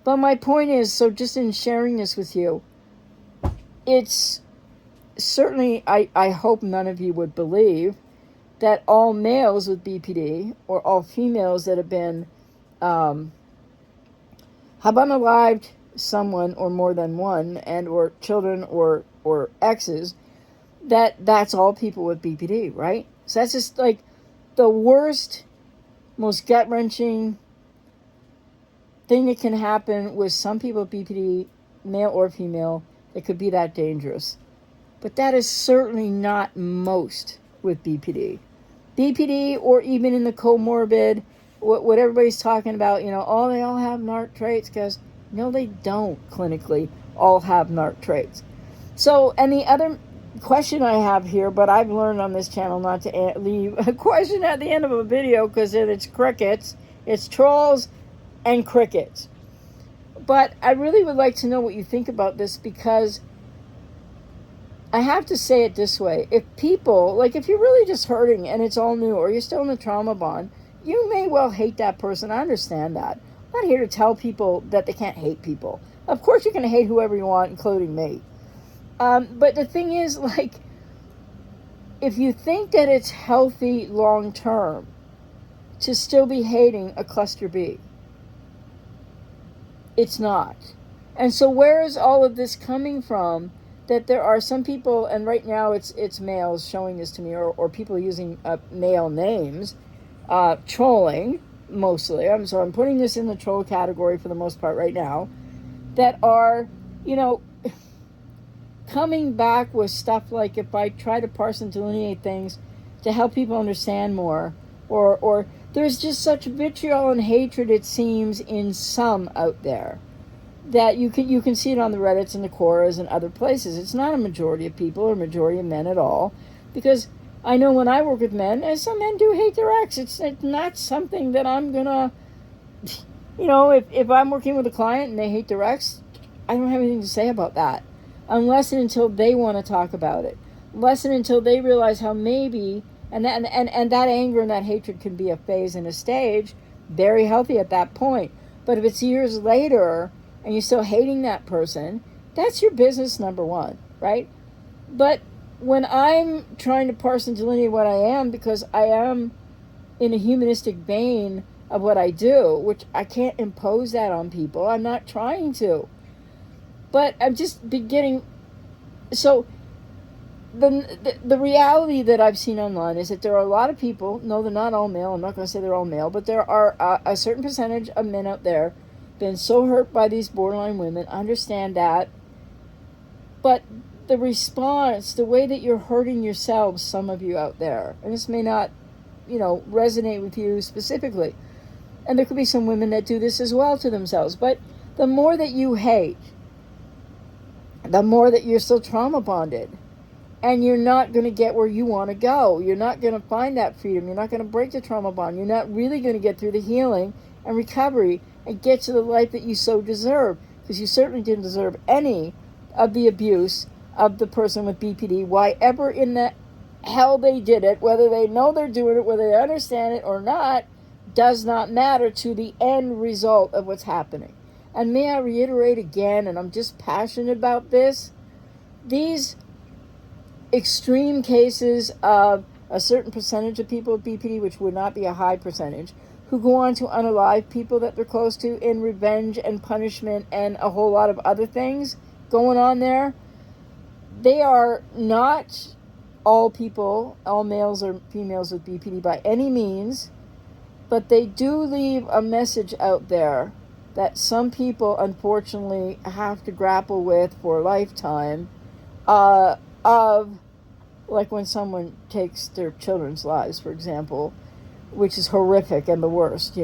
But my point is, so just in sharing this with you, it's certainly, I hope none of you would believe that all males with BPD or all females that have been have unalived someone or more than one, and or children or exes, that's all people with BPD, right? So that's just like the worst, most gut-wrenching thing that can happen with some people with BPD, male or female. It could be that dangerous. But that is certainly not most with BPD. BPD, or even in the comorbid, what everybody's talking about, they all have NARC traits, because no, they don't clinically all have NARC traits. So, and the other question I have here, but I've learned on this channel not to leave a question at the end of a video, because then it's crickets, it's trolls and crickets. But I really would like to know what you think about this, because I have to say it this way. If people, if you're really just hurting and it's all new, or you're still in the trauma bond, you may well hate that person. I understand that. I'm not here to tell people that they can't hate people. Of course you can hate whoever you want, including me. But the thing is, if you think that it's healthy long term to still be hating a cluster B, it's not. And so where is all of this coming from? That there are some people, and right now it's males showing this to me, or people using male names, trolling mostly. So I'm putting this in the troll category for the most part right now, that are, coming back with stuff like, if I try to parse and delineate things to help people understand more, or there's just such vitriol and hatred, it seems, in some out there, that you can see it on the Reddits and the Quoras and other places. It's not a majority of people or majority of men at all, because I know when I work with men, and some men do hate their ex. It's not something that I'm gonna, if I'm working with a client and they hate their ex, I don't have anything to say about that, unless and until they want to talk about it, unless and until they realize how maybe, and that anger and that hatred can be a phase and a stage, very healthy at that point. But if it's years later and you're still hating that person, that's your business, number one, right? But when I'm trying to parse and delineate what I am, because I am in a humanistic vein of what I do, which I can't impose that on people. I'm not trying to. But I'm just beginning. So the reality that I've seen online is that there are a lot of people, no, they're not all male, I'm not going to say they're all male, but there are a certain percentage of men out there been so hurt by these borderline women. Understand that. But the response, the way that you're hurting yourselves, some of you out there, and this may not, resonate with you specifically, and there could be some women that do this as well to themselves, but the more that you hate, the more that you're still trauma bonded, and you're not going to get where you want to go. You're not going to find that freedom. You're not going to break the trauma bond. You're not really going to get through the healing and recovery and get to the life that you so deserve, because you certainly didn't deserve any of the abuse of the person with BPD, why ever in the hell they did it, whether they know they're doing it, whether they understand it or not, does not matter to the end result of what's happening. And may I reiterate again, and I'm just passionate about this, these extreme cases of a certain percentage of people with BPD, which would not be a high percentage, who go on to unalive people that they're close to in revenge and punishment and a whole lot of other things going on there. They are not all people, all males or females with BPD by any means, but they do leave a message out there that some people unfortunately have to grapple with for a lifetime, of, like when someone takes their children's lives, for example, which is horrific and the worst,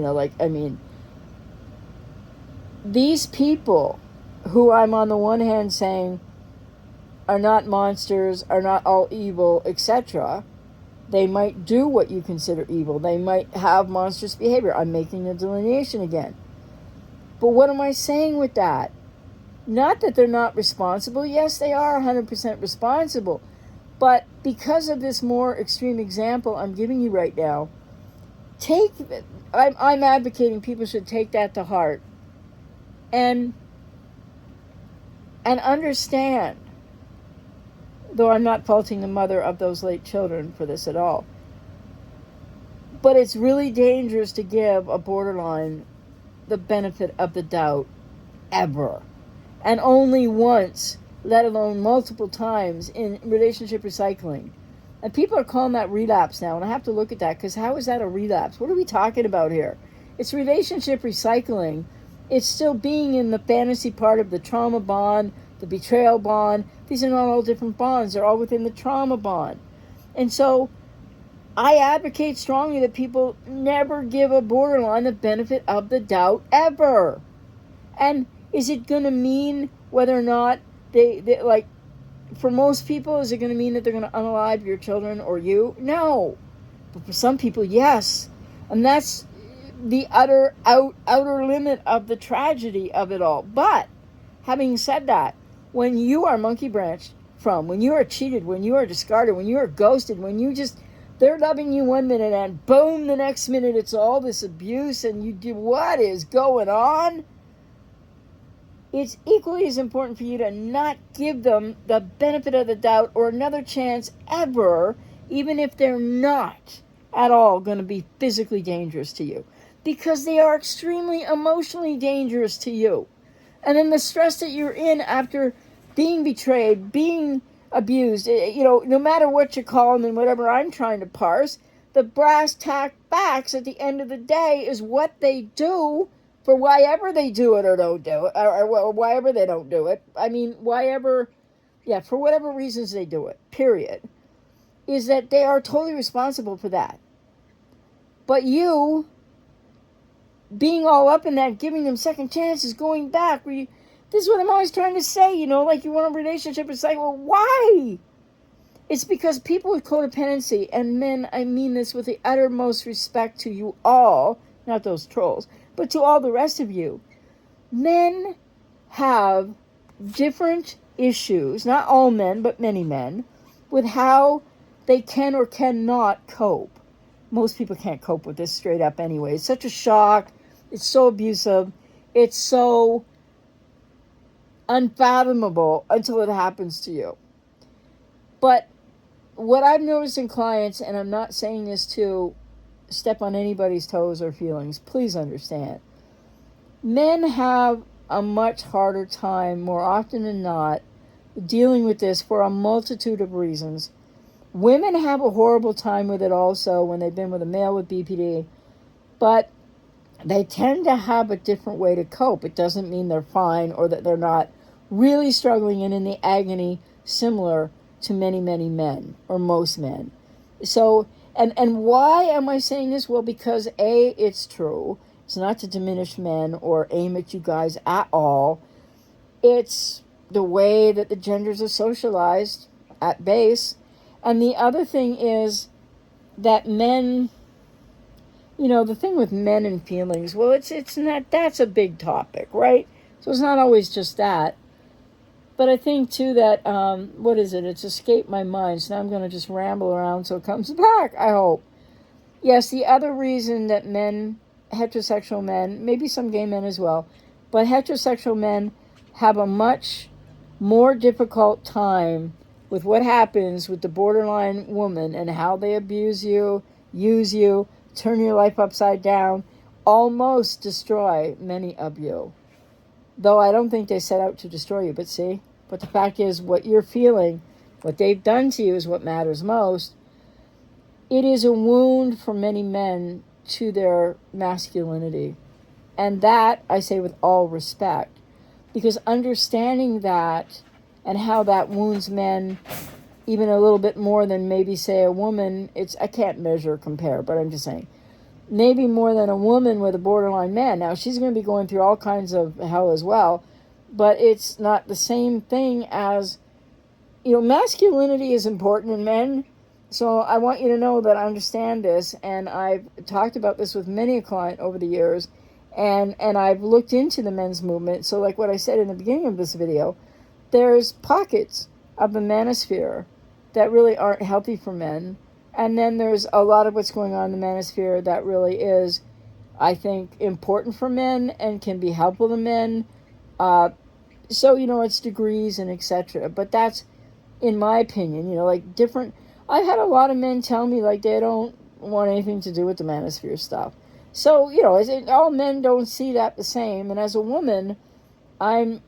these people who I'm on the one hand saying are not monsters, are not all evil, etc. They might do what you consider evil. They might have monstrous behavior. I'm making the delineation again. But what am I saying with that? Not that they're not responsible. Yes, they are 100% responsible. But because of this more extreme example I'm giving you right now, I'm advocating people should take that to heart and understand, though I'm not faulting the mother of those late children for this at all, but it's really dangerous to give a borderline the benefit of the doubt ever. and only once, let alone multiple times, in relationship recycling. And people are calling that relapse now, and I have to look at that, because how is that a relapse? What are we talking about here? It's relationship recycling. It's still being in the fantasy part of the trauma bond, the betrayal bond. These are not all different bonds. They're all within the trauma bond. And so I advocate strongly that people never give a borderline the benefit of the doubt ever. And is it going to mean whether or not they like, for most people, is it going to mean that they're going to unalive your children or you? No. But for some people, yes. And that's the outer limit of the tragedy of it all. But having said that, when you are monkey branched from, when you are cheated, when you are discarded, when you are ghosted, when you just, they're loving you one minute and boom, the next minute it's all this abuse and you do, what is going on? It's equally as important for you to not give them the benefit of the doubt or another chance ever, even if they're not at all going to be physically dangerous to you, because they are extremely emotionally dangerous to you. And then the stress that you're in after being betrayed, being abused, no matter what you call them and whatever I'm trying to parse, the brass tack facts at the end of the day is what they do for why ever they do it or don't do it, or why ever they don't do it. I mean, for whatever reasons they do it, period, is that they are totally responsible for that. But you, being all up in that, giving them second chances, going back, this is what I'm always trying to say, like you want a relationship, it's like, well, why? It's because people with codependency, and men, I mean this with the uttermost respect to you all, not those trolls, but to all the rest of you, men have different issues, not all men, but many men, with how they can or cannot cope. Most people can't cope with this straight up anyway. It's such a shock. It's so abusive. It's so unfathomable until it happens to you. But what I've noticed in clients, and I'm not saying this to step on anybody's toes or feelings, please understand, men have a much harder time, more often than not, dealing with this for a multitude of reasons. Women have a horrible time with it also when they've been with a male with BPD, but they tend to have a different way to cope. It doesn't mean they're fine or that they're not really struggling and in the agony similar to many, many men, or most men. So, and why am I saying this? Well, because A, it's true. It's not to diminish men or aim at you guys at all. It's the way that the genders are socialized at base. And the other thing is that men, the thing with men and feelings, well, it's not, that's a big topic, right? So it's not always just that. But I think, too, that, what is it? It's escaped my mind, so now I'm going to just ramble around so it comes back, I hope. Yes, the other reason that men, heterosexual men, maybe some gay men as well, but heterosexual men have a much more difficult time with what happens with the borderline woman and how they abuse you, use you, turn your life upside down, almost destroy many of you. Though I don't think they set out to destroy you, but see? But the fact is, what you're feeling, what they've done to you is what matters most. It is a wound for many men to their masculinity. And that, I say with all respect, because understanding that and how that wounds men even a little bit more than maybe, say, a woman, I can't measure or compare, but I'm just saying, maybe more than a woman with a borderline man. Now, she's going to be going through all kinds of hell as well, but it's not the same thing as, masculinity is important in men. So I want you to know that I understand this, and I've talked about this with many a client over the years, and I've looked into the men's movement. So like what I said in the beginning of this video, there's pockets of the manosphere that really aren't healthy for men. And then there's a lot of what's going on in the manosphere that really is, I think, important for men and can be helpful to men. So, it's degrees and etc. But that's, in my opinion, like different. I've had a lot of men tell me like they don't want anything to do with the manosphere stuff. So, all men don't see that the same. And as a woman,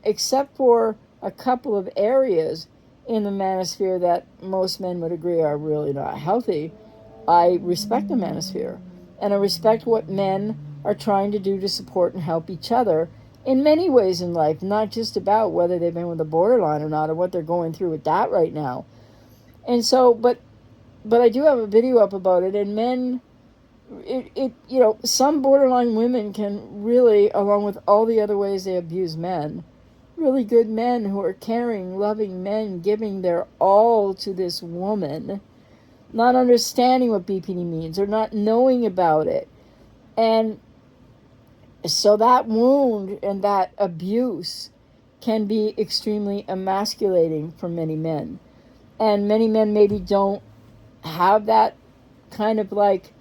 except for a couple of areas in the manosphere that most men would agree are really not healthy, I respect the manosphere. And I respect what men are trying to do to support and help each other in many ways in life, not just about whether they've been with a borderline or not, or what they're going through with that right now. And so, but I do have a video up about it, and men, some borderline women can really, along with all the other ways they abuse men, really good men who are caring, loving men, giving their all to this woman, not understanding what BPD means or not knowing about it. And so that wound and that abuse can be extremely emasculating for many men. And many men maybe don't have that kind of like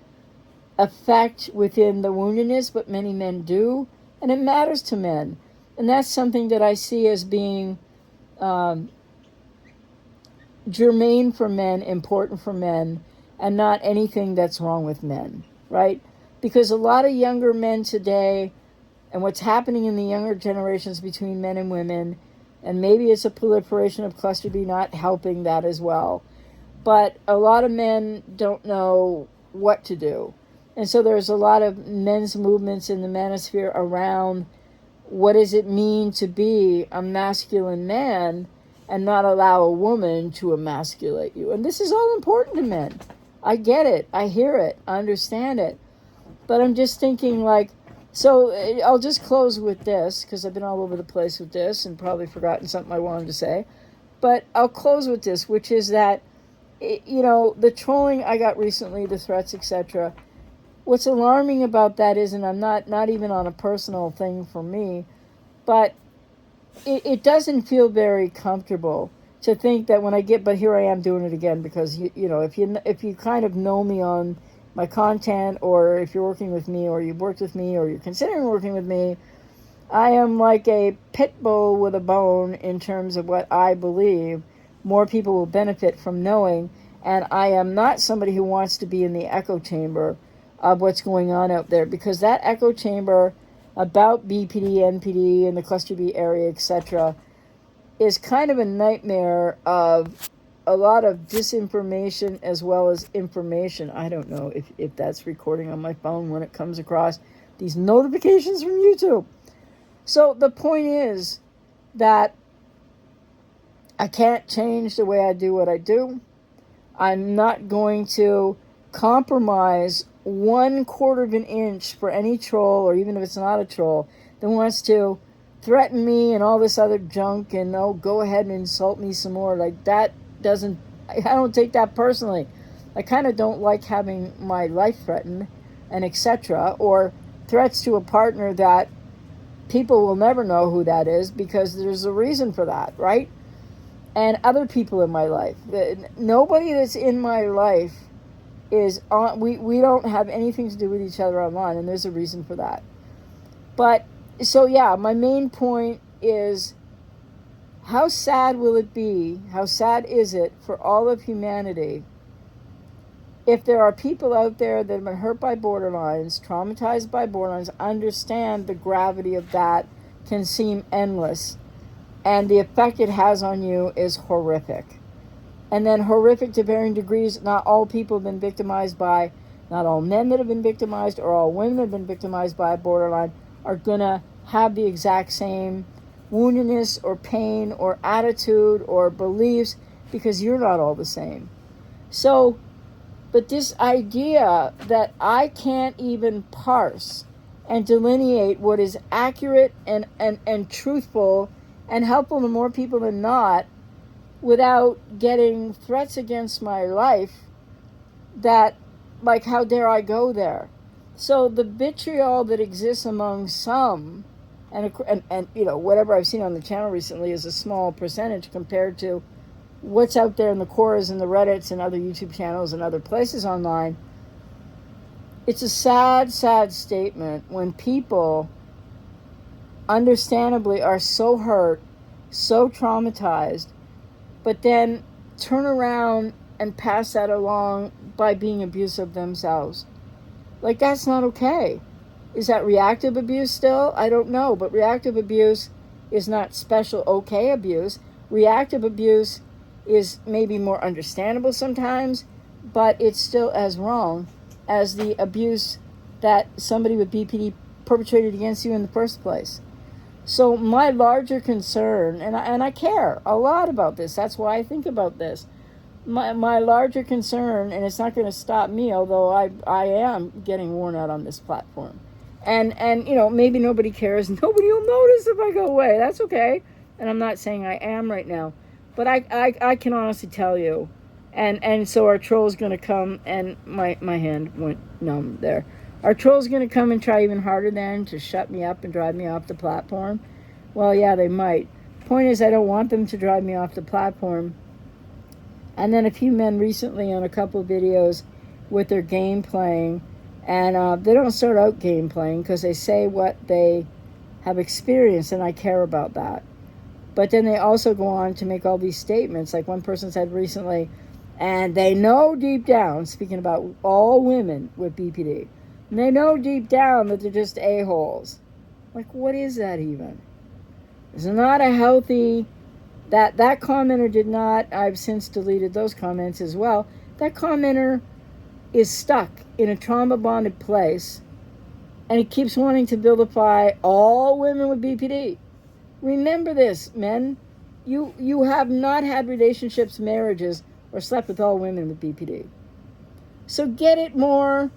effect within the woundedness, but many men do. And it matters to men. And that's something that I see as being germane for men, important for men, and not anything that's wrong with men, right? Because a lot of younger men today, and what's happening in the younger generations between men and women, and maybe it's a proliferation of cluster B not helping that as well, but a lot of men don't know what to do. And so there's a lot of men's movements in the manosphere around what does it mean to be a masculine man and not allow a woman to emasculate you. And this is all important to men. I get it. I hear it. I understand it. But I'm just thinking like, so I'll just close with this because I've been all over the place with this and probably forgotten something I wanted to say. But I'll close with this, which is that, the trolling I got recently, the threats, etc., what's alarming about that is, and I'm not even on a personal thing for me, but it doesn't feel very comfortable to think that when I get, but here I am doing it again because, if you kind of know me on my content, or if you're working with me, or you've worked with me, or you're considering working with me, I am like a pit bull with a bone in terms of what I believe more people will benefit from knowing, and I am not somebody who wants to be in the echo chamber of what's going on out there, because that echo chamber about BPD, NPD, and the cluster B area, etc., is kind of a nightmare of a lot of disinformation as well as information. I don't know if that's recording on my phone when it comes across these notifications from YouTube. So the point is that I can't change the way I do what I do. I'm not going to compromise 1/4 of an inch for any troll, or even if it's not a troll, that wants to threaten me and all this other junk and go ahead and insult me some more. Like that doesn't, I don't take that personally. I kind of don't like having my life threatened and etc. or threats to a partner that people will never know who that is because there's a reason for that, right? And other people in my life. Nobody that's in my life is on, we don't have anything to do with each other online, and there's a reason for that. But, so yeah, my main point is, how sad will it be, how sad is it for all of humanity if there are people out there that have been hurt by borderlines, traumatized by borderlines, understand the gravity of that can seem endless, and the effect it has on you is horrific. And then horrific to varying degrees. Not all people have been victimized by, not all men that have been victimized or all women that have been victimized by a borderline are going to have the exact same woundedness or pain or attitude or beliefs, because you're not all the same. So, but this idea that I can't even parse and delineate what is accurate and truthful and helpful to more people than not, without getting threats against my life, that, like, how dare I go there? So the vitriol that exists among some, and whatever I've seen on the channel recently is a small percentage compared to what's out there in the Quoras and the Reddits and other YouTube channels and other places online. It's a sad, sad statement when people understandably are so hurt, so traumatized, but then turn around and pass that along by being abusive themselves. Like, that's not okay. Is that reactive abuse still? I don't know, but reactive abuse is not special okay abuse. Reactive abuse is maybe more understandable sometimes, but it's still as wrong as the abuse that somebody with BPD perpetrated against you in the first place. So my larger concern, and I care a lot about this, that's why I think about this. My larger concern, and it's not going to stop me, although I am getting worn out on this platform. And maybe nobody cares. Nobody will notice if I go away. That's okay. And I'm not saying I am right now. But I can honestly tell you. And so our troll's going to come, and my hand went numb there. Our troll's going to come and try even harder then to shut me up and drive me off the platform. Well, yeah, they might. Point is, I don't want them to drive me off the platform. And then a few men recently on a couple of videos with their game playing. And they don't start out game playing because they say what they have experienced, and I care about that. But then they also go on to make all these statements, like one person said recently, and they know deep down, speaking about all women with BPD, and they know deep down that they're just a-holes. Like, what is that even? It's not a healthy... That commenter did not... I've since deleted those comments as well. That commenter is stuck in a trauma-bonded place, and he keeps wanting to vilify all women with BPD. Remember this, men. You have not had relationships, marriages, or slept with all women with BPD. So get more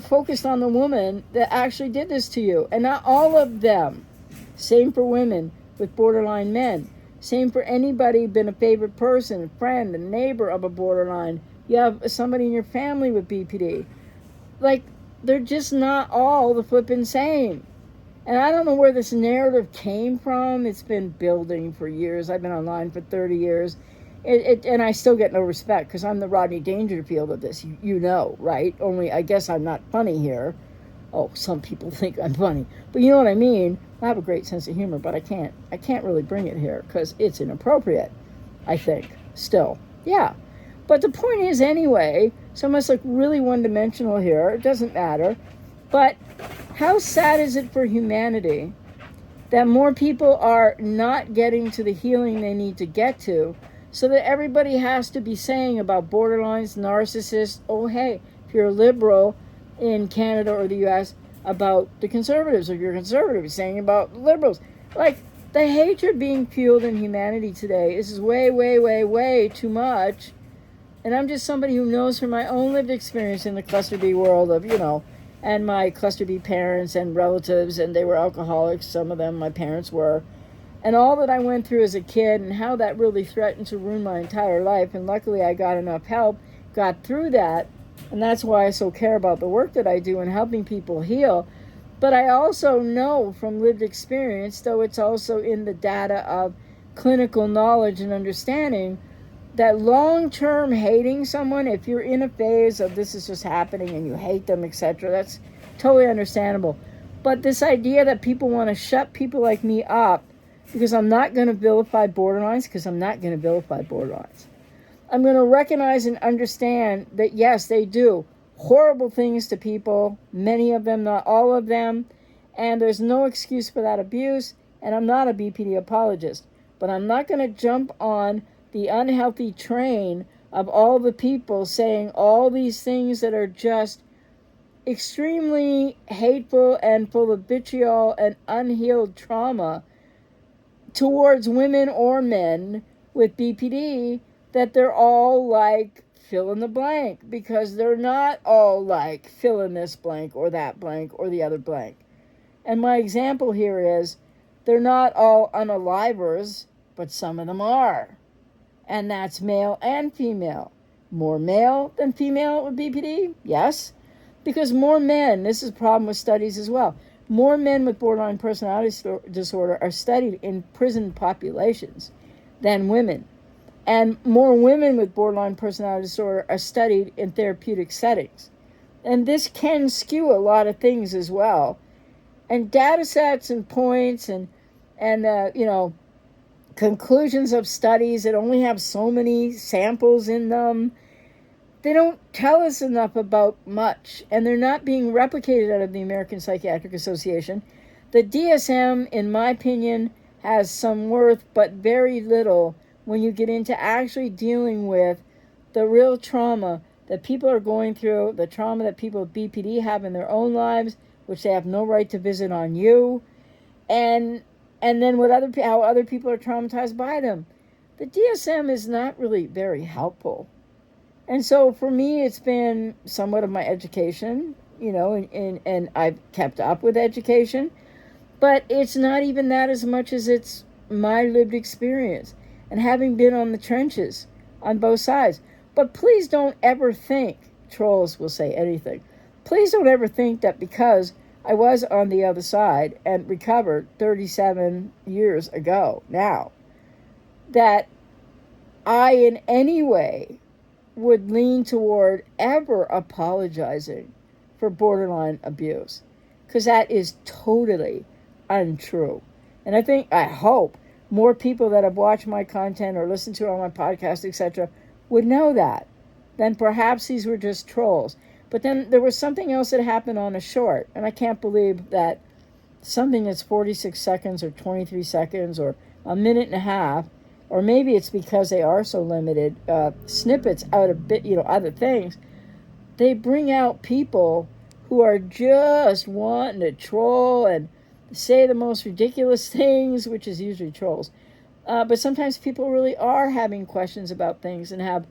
focused on the woman that actually did this to you, and not all of them. Same for women with borderline men. Same for anybody been a favorite person, a friend, a neighbor of a borderline. You have somebody in your family with BPD. Like, they're just not all the flippin' same. And I don't know where this narrative came from. It's been building for years. I've been online for 30 years. And I still get no respect because I'm the Rodney Dangerfield of this. You know, right? Only I guess I'm not funny here. Oh, some people think I'm funny. But you know what I mean? I have a great sense of humor, but I can't really bring it here because it's inappropriate, I think, still. Yeah. But the point is, anyway, so I must look really one-dimensional here. It doesn't matter. But how sad is it for humanity that more people are not getting to the healing they need to get to, so that everybody has to be saying about borderlines, narcissists, oh, hey, if you're a liberal in Canada or the U.S., about the conservatives, or you're conservative, saying about liberals. Like, the hatred being fueled in humanity today is way, way, way, way too much. And I'm just somebody who knows from my own lived experience in the cluster B world of, and my cluster B parents and relatives, and they were alcoholics, some of them, my parents were, and all that I went through as a kid and how that really threatened to ruin my entire life. And luckily I got enough help, got through that, and that's why I so care about the work that I do in helping people heal. But I also know from lived experience, though it's also in the data of clinical knowledge and understanding, that long-term hating someone, if you're in a phase of this is just happening and you hate them, etc., that's totally understandable. But this idea that people want to shut people like me up because I'm not going to vilify borderlines, because I'm not going to vilify borderlines. I'm going to recognize and understand that, yes, they do horrible things to people, many of them, not all of them, and there's no excuse for that abuse, and I'm not a BPD apologist. But I'm not going to jump on the unhealthy train of all the people saying all these things that are just extremely hateful and full of vitriol and unhealed trauma towards women or men with BPD, that they're all like fill in the blank, because they're not all like fill in this blank or that blank or the other blank. And my example here is they're not all unalivers, but some of them are. And that's male and female. More male than female with BPD? Yes. Because more men, this is a problem with studies as well, more men with borderline personality disorder are studied in prison populations than women. And more women with borderline personality disorder are studied in therapeutic settings. And this can skew a lot of things as well. And data sets and points and conclusions of studies that only have so many samples in them, they don't tell us enough about much, and they're not being replicated out of the American Psychiatric Association. The DSM, in my opinion, has some worth, but very little when you get into actually dealing with the real trauma that people are going through, the trauma that people with BPD have in their own lives, which they have no right to visit on you, and then how other people are traumatized by them. The DSM is not really very helpful. And so for me, it's been somewhat of my education, and I've kept up with education, but it's not even that as much as it's my lived experience and having been on the trenches on both sides. But please don't ever think, trolls will say anything, please don't ever think that because I was on the other side and recovered 37 years ago now, that I in any way would lean toward ever apologizing for borderline abuse, because that is totally untrue. And I hope more people that have watched my content or listened to it on my podcast, etc., would know that. Then perhaps these were just trolls. But then there was something else that happened on a short, and I can't believe that something that's 46 seconds or 23 seconds or a minute and a half, or maybe it's because they are so limited, snippets out of other things, they bring out people who are just wanting to troll and say the most ridiculous things, which is usually trolls. But sometimes people really are having questions about things and have,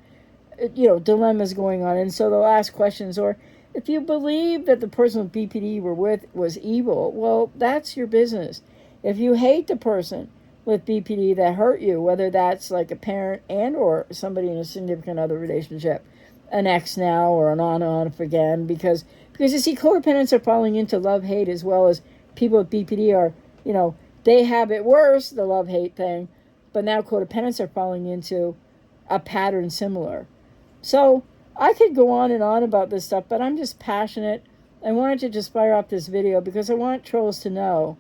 dilemmas going on. And so they'll ask questions. Or if you believe that the person with BPD you were with was evil, well, that's your business. If you hate the person with BPD that hurt you, whether that's like a parent and or somebody in a significant other relationship, an ex now or an on and off again, because you see, codependents are falling into love-hate as well as people with BPD are, they have it worse, the love-hate thing, but now codependents are falling into a pattern similar. So I could go on and on about this stuff, but I'm just passionate. I wanted to just fire off this video because I want trolls to know.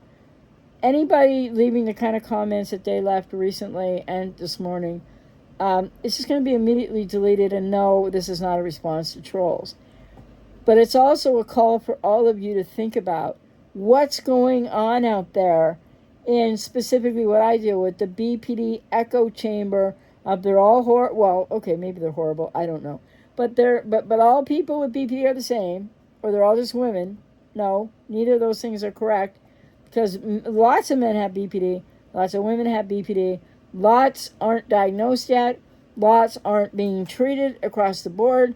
Anybody leaving the kind of comments that they left recently and this morning, it's just going to be immediately deleted, and no, this is not a response to trolls. But it's also a call for all of you to think about what's going on out there in specifically what I deal with, the BPD echo chamber of they're all well, okay, maybe they're horrible, I don't know. But all people with BPD are the same, or they're all just women. No, neither of those things are correct, because lots of men have BPD, lots of women have BPD, lots aren't diagnosed yet, lots aren't being treated across the board,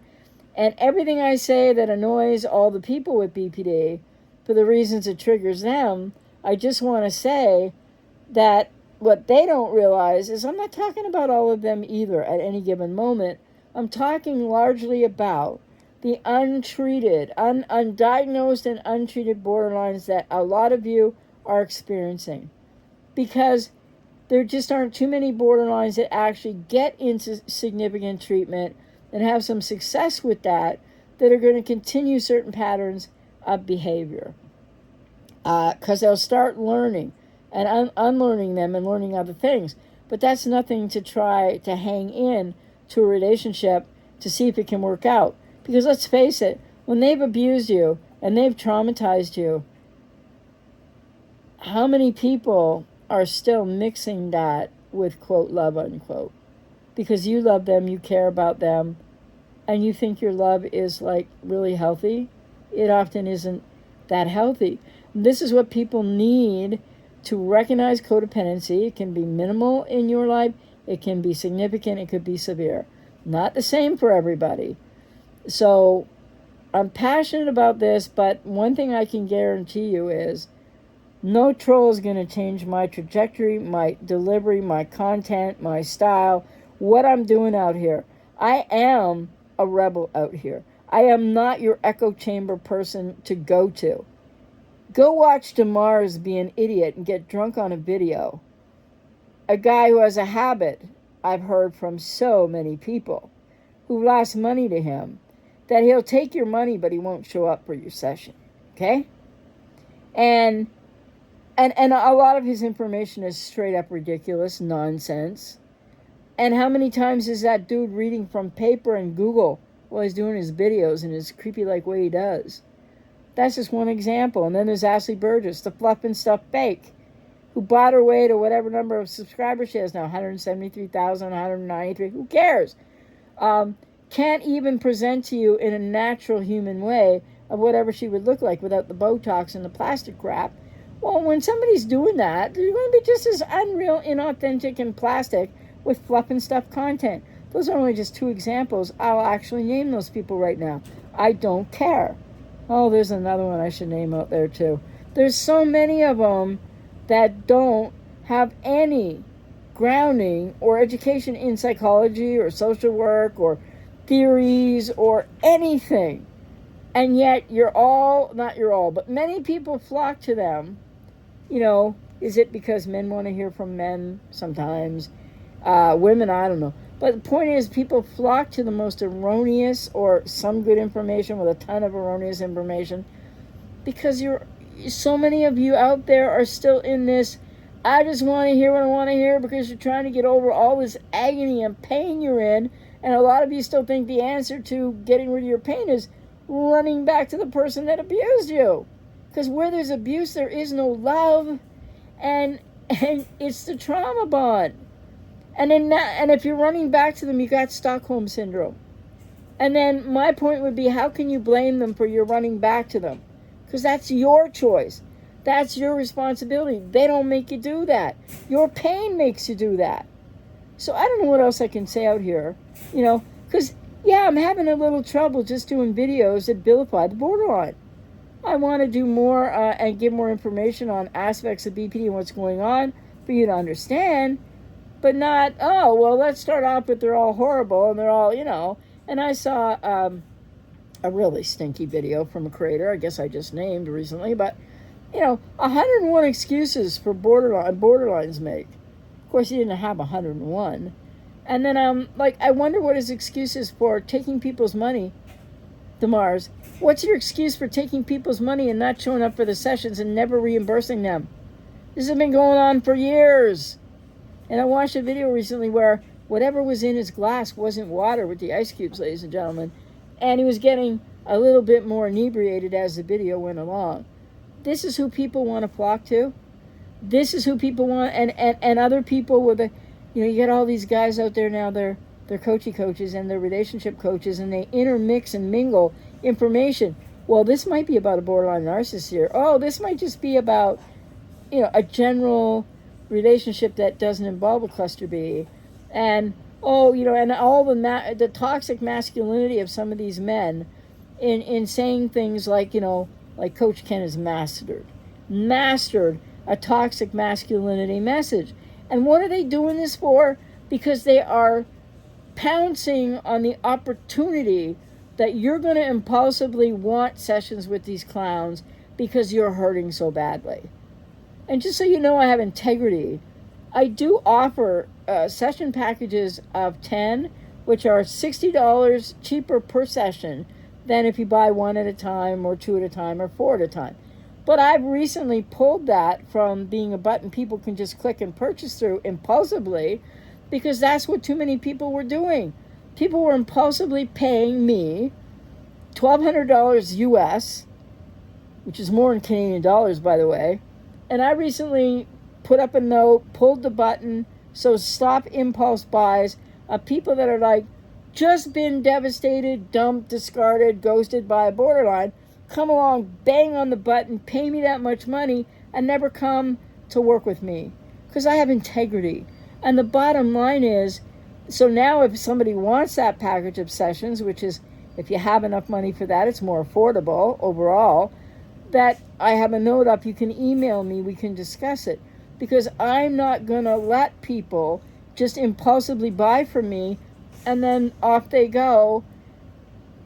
and everything I say that annoys all the people with BPD for the reasons it triggers them, I just want to say that what they don't realize is I'm not talking about all of them either at any given moment. I'm talking largely about the untreated, undiagnosed and untreated borderlines that a lot of you are experiencing. Because there just aren't too many borderlines that actually get into significant treatment and have some success with that are going to continue certain patterns of behavior. Because they'll start learning and unlearning them and learning other things. But that's nothing to try to hang in to a relationship to see if it can work out. Because let's face it, when they've abused you and they've traumatized you, how many people are still mixing that with, quote, love, unquote? Because you love them, you care about them, and you think your love is like really healthy. It often isn't that healthy. This is what people need to recognize codependency. It can be minimal in your life, it can be significant, it could be severe. Not the same for everybody. So I'm passionate about this, but one thing I can guarantee you is no troll is going to change my trajectory, my delivery, my content, my style, what I'm doing out here. I am a rebel out here. I am not your echo chamber person to go to. Go watch DeMars be an idiot and get drunk on a video. A guy who has a habit, I've heard from so many people who lost money to him, that he'll take your money but he won't show up for your session. Okay? And a lot of his information is straight up ridiculous nonsense. And how many times is that dude reading from paper and Google while he's doing his videos in his creepy like way he does? That's just one example. And then there's Ashley Burgess, the fluff and stuff fake. who bought her way to whatever number of subscribers she has now, 173,000, 193, who cares? Can't even present to you in a natural human way of whatever she would look like without the Botox and the plastic crap. Well, when somebody's doing that, they're going to be just as unreal, inauthentic, and plastic with fluff and stuff content. Those are only just two examples. I'll actually name those people right now. I don't care. Oh, there's another one I should name out there too. There's so many of them that don't have any grounding or education in psychology or social work or theories or anything. And yet but many people flock to them. Is it because men want to hear from men sometimes? Women, I don't know. But the point is, people flock to the most erroneous or some good information with a ton of erroneous information because so many of you out there are still in this, I just want to hear what I want to hear because you're trying to get over all this agony and pain you're in. And a lot of you still think the answer to getting rid of your pain is running back to the person that abused you. Because where there's abuse, there is no love. And it's the trauma bond. And if you're running back to them, you got Stockholm Syndrome. And then my point would be, how can you blame them for your running back to them? Because that's your choice. That's your responsibility. They don't make you do that. Your pain makes you do that. So I don't know what else I can say out here. Because, I'm having a little trouble just doing videos that vilify the borderline. I want to do more and give more information on aspects of BPD and what's going on for you to understand. But not, let's start off with they're all horrible and they're all, And I saw a really stinky video from a creator, I guess I just named recently, but, 101 excuses for borderlines make. Of course, he didn't have 101. And then I wonder what his excuse is for taking people's money, DeMars. What's your excuse for taking people's money and not showing up for the sessions and never reimbursing them? This has been going on for years. And I watched a video recently where whatever was in his glass wasn't water with the ice cubes, ladies and gentlemen. And he was getting a little bit more inebriated as the video went along. This is who people want to flock to. This is who people want, and other people with you get all these guys out there now, they're coaches and they're relationship coaches, and they intermix and mingle information. Well, this might be about a borderline narcissist here. Oh, this might just be about, a general relationship that doesn't involve a cluster B. And, and all the toxic masculinity of some of these men in saying things like, like Coach Ken has mastered a toxic masculinity message. And what are they doing this for? Because they are pouncing on the opportunity that you're going to impulsively want sessions with these clowns because you're hurting so badly. And just so you know, I have integrity. I do offer session packages of 10, which are $60 cheaper per session than if you buy one at a time or two at a time or four at a time. But I've recently pulled that from being a button people can just click and purchase through impulsively, because that's what too many people were doing. People were impulsively paying me $1,200 US, which is more in Canadian dollars, by the way. And I recently put up a note, pulled the button, so stop impulse buys of people that are like, just been devastated, dumped, discarded, ghosted by a borderline. Come along, bang on the button, pay me that much money, and never come to work with me. Because I have integrity. And the bottom line is, so now if somebody wants that package of sessions, which is, if you have enough money for that, it's more affordable overall, that I have a note up, you can email me, we can discuss it. Because I'm not going to let people just impulsively buy from me and then off they go.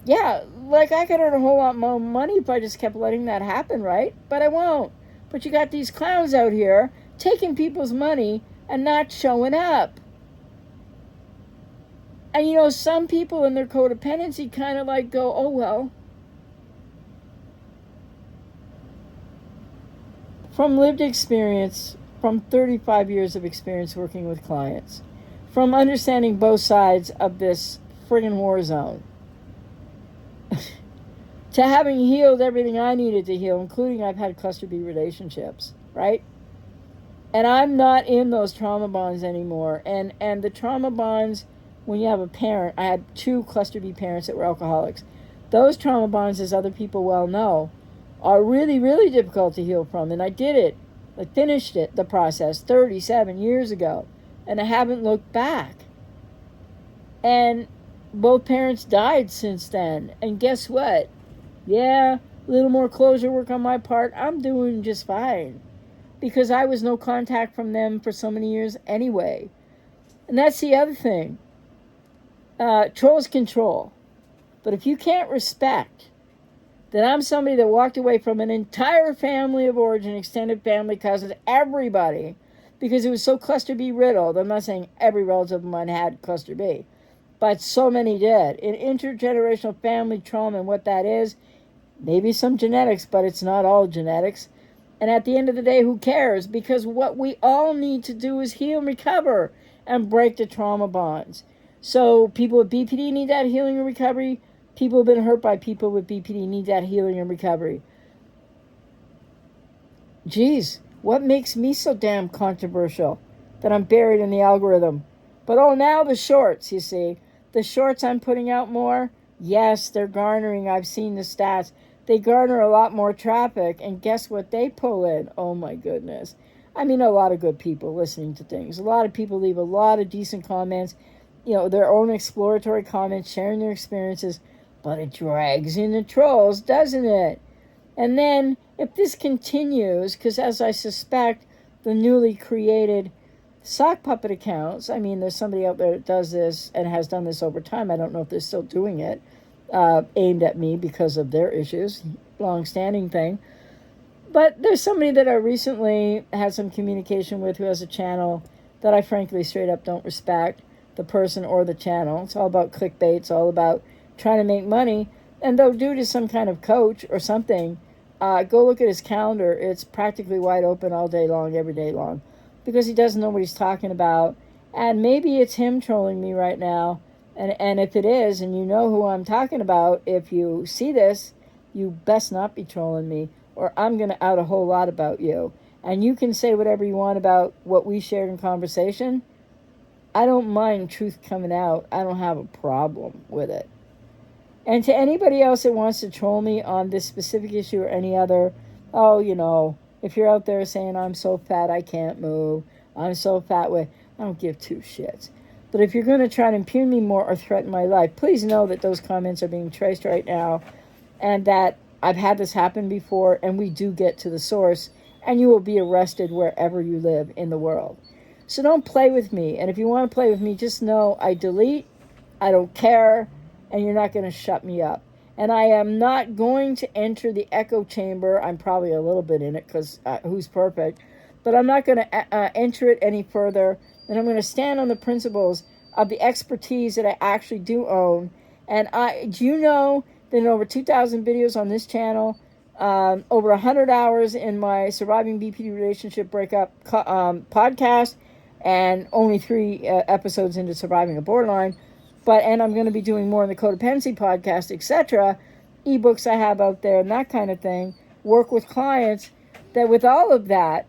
Yeah, like I could earn a whole lot more money if I just kept letting that happen, right? But I won't. But you got these clowns out here taking people's money and not showing up. And some people in their codependency kind of like go, oh well. From lived experience, from 35 years of experience working with clients, from understanding both sides of this friggin' war zone, to having healed everything I needed to heal, including I've had cluster B relationships, right? And I'm not in those trauma bonds anymore. And the trauma bonds, when you have a parent, I had 2 cluster B parents that were alcoholics. Those trauma bonds, as other people well know, are really, really difficult to heal from. And I did it. I finished it, the process, 37 years ago. And I haven't looked back. And both parents died since then. And guess what? Yeah, a little more closure work on my part. I'm doing just fine. Because I was no contact from them for so many years anyway. And that's the other thing. Trolls control. But if you can't respect that I'm somebody that walked away from an entire family of origin, extended family, cousins, everybody, because it was so cluster B riddled. I'm not saying every relative of mine had cluster B, but so many did. In intergenerational family trauma and what that is, maybe some genetics, but it's not all genetics. And at the end of the day, who cares? Because what we all need to do is heal and recover and break the trauma bonds. So people with BPD need that healing and recovery. People who've been hurt by people with BPD need that healing and recovery. Geez, what makes me so damn controversial that I'm buried in the algorithm? But now the shorts, you see. The shorts I'm putting out more, yes, they're garnering, I've seen the stats. They garner a lot more traffic, and guess what they pull in? Oh my goodness. I mean, a lot of good people listening to things. A lot of people leave a lot of decent comments, their own exploratory comments, sharing their experiences, but it drags in the trolls, doesn't it? And then, if this continues, because as I suspect, the newly created sock puppet accounts, I mean, there's somebody out there that does this and has done this over time. I don't know if they're still doing it. Aimed at me because of their issues, long-standing thing. But there's somebody that I recently had some communication with who has a channel that I frankly straight up don't respect, the person or the channel. It's all about clickbait. It's all about trying to make money. And though dude is some kind of coach or something, go look at his calendar. It's practically wide open all day long, every day long, because he doesn't know what he's talking about. And maybe it's him trolling me right now. And if it is, and you know who I'm talking about, if you see this, you best not be trolling me, or I'm going to out a whole lot about you. And you can say whatever you want about what we shared in conversation. I don't mind truth coming out. I don't have a problem with it. And to anybody else that wants to troll me on this specific issue or any other, if you're out there saying I'm so fat I can't move, I'm so fat I don't give 2 shits. But if you're going to try to impugn me more or threaten my life, please know that those comments are being traced right now, and that I've had this happen before, and we do get to the source, and you will be arrested wherever you live in the world. So don't play with me. And if you want to play with me, just know I delete, I don't care, and you're not going to shut me up. And I am not going to enter the echo chamber. I'm probably a little bit in it because who's perfect? But I'm not going to enter it any further. And I'm going to stand on the principles of the expertise that I actually do own. And do you know that in over 2,000 videos on this channel, over 100 hours in my Surviving BPD Relationship Breakup podcast, and only 3 episodes into Surviving a Borderline, and I'm going to be doing more in the Codependency podcast, etc., ebooks I have out there and that kind of thing, work with clients, that with all of that,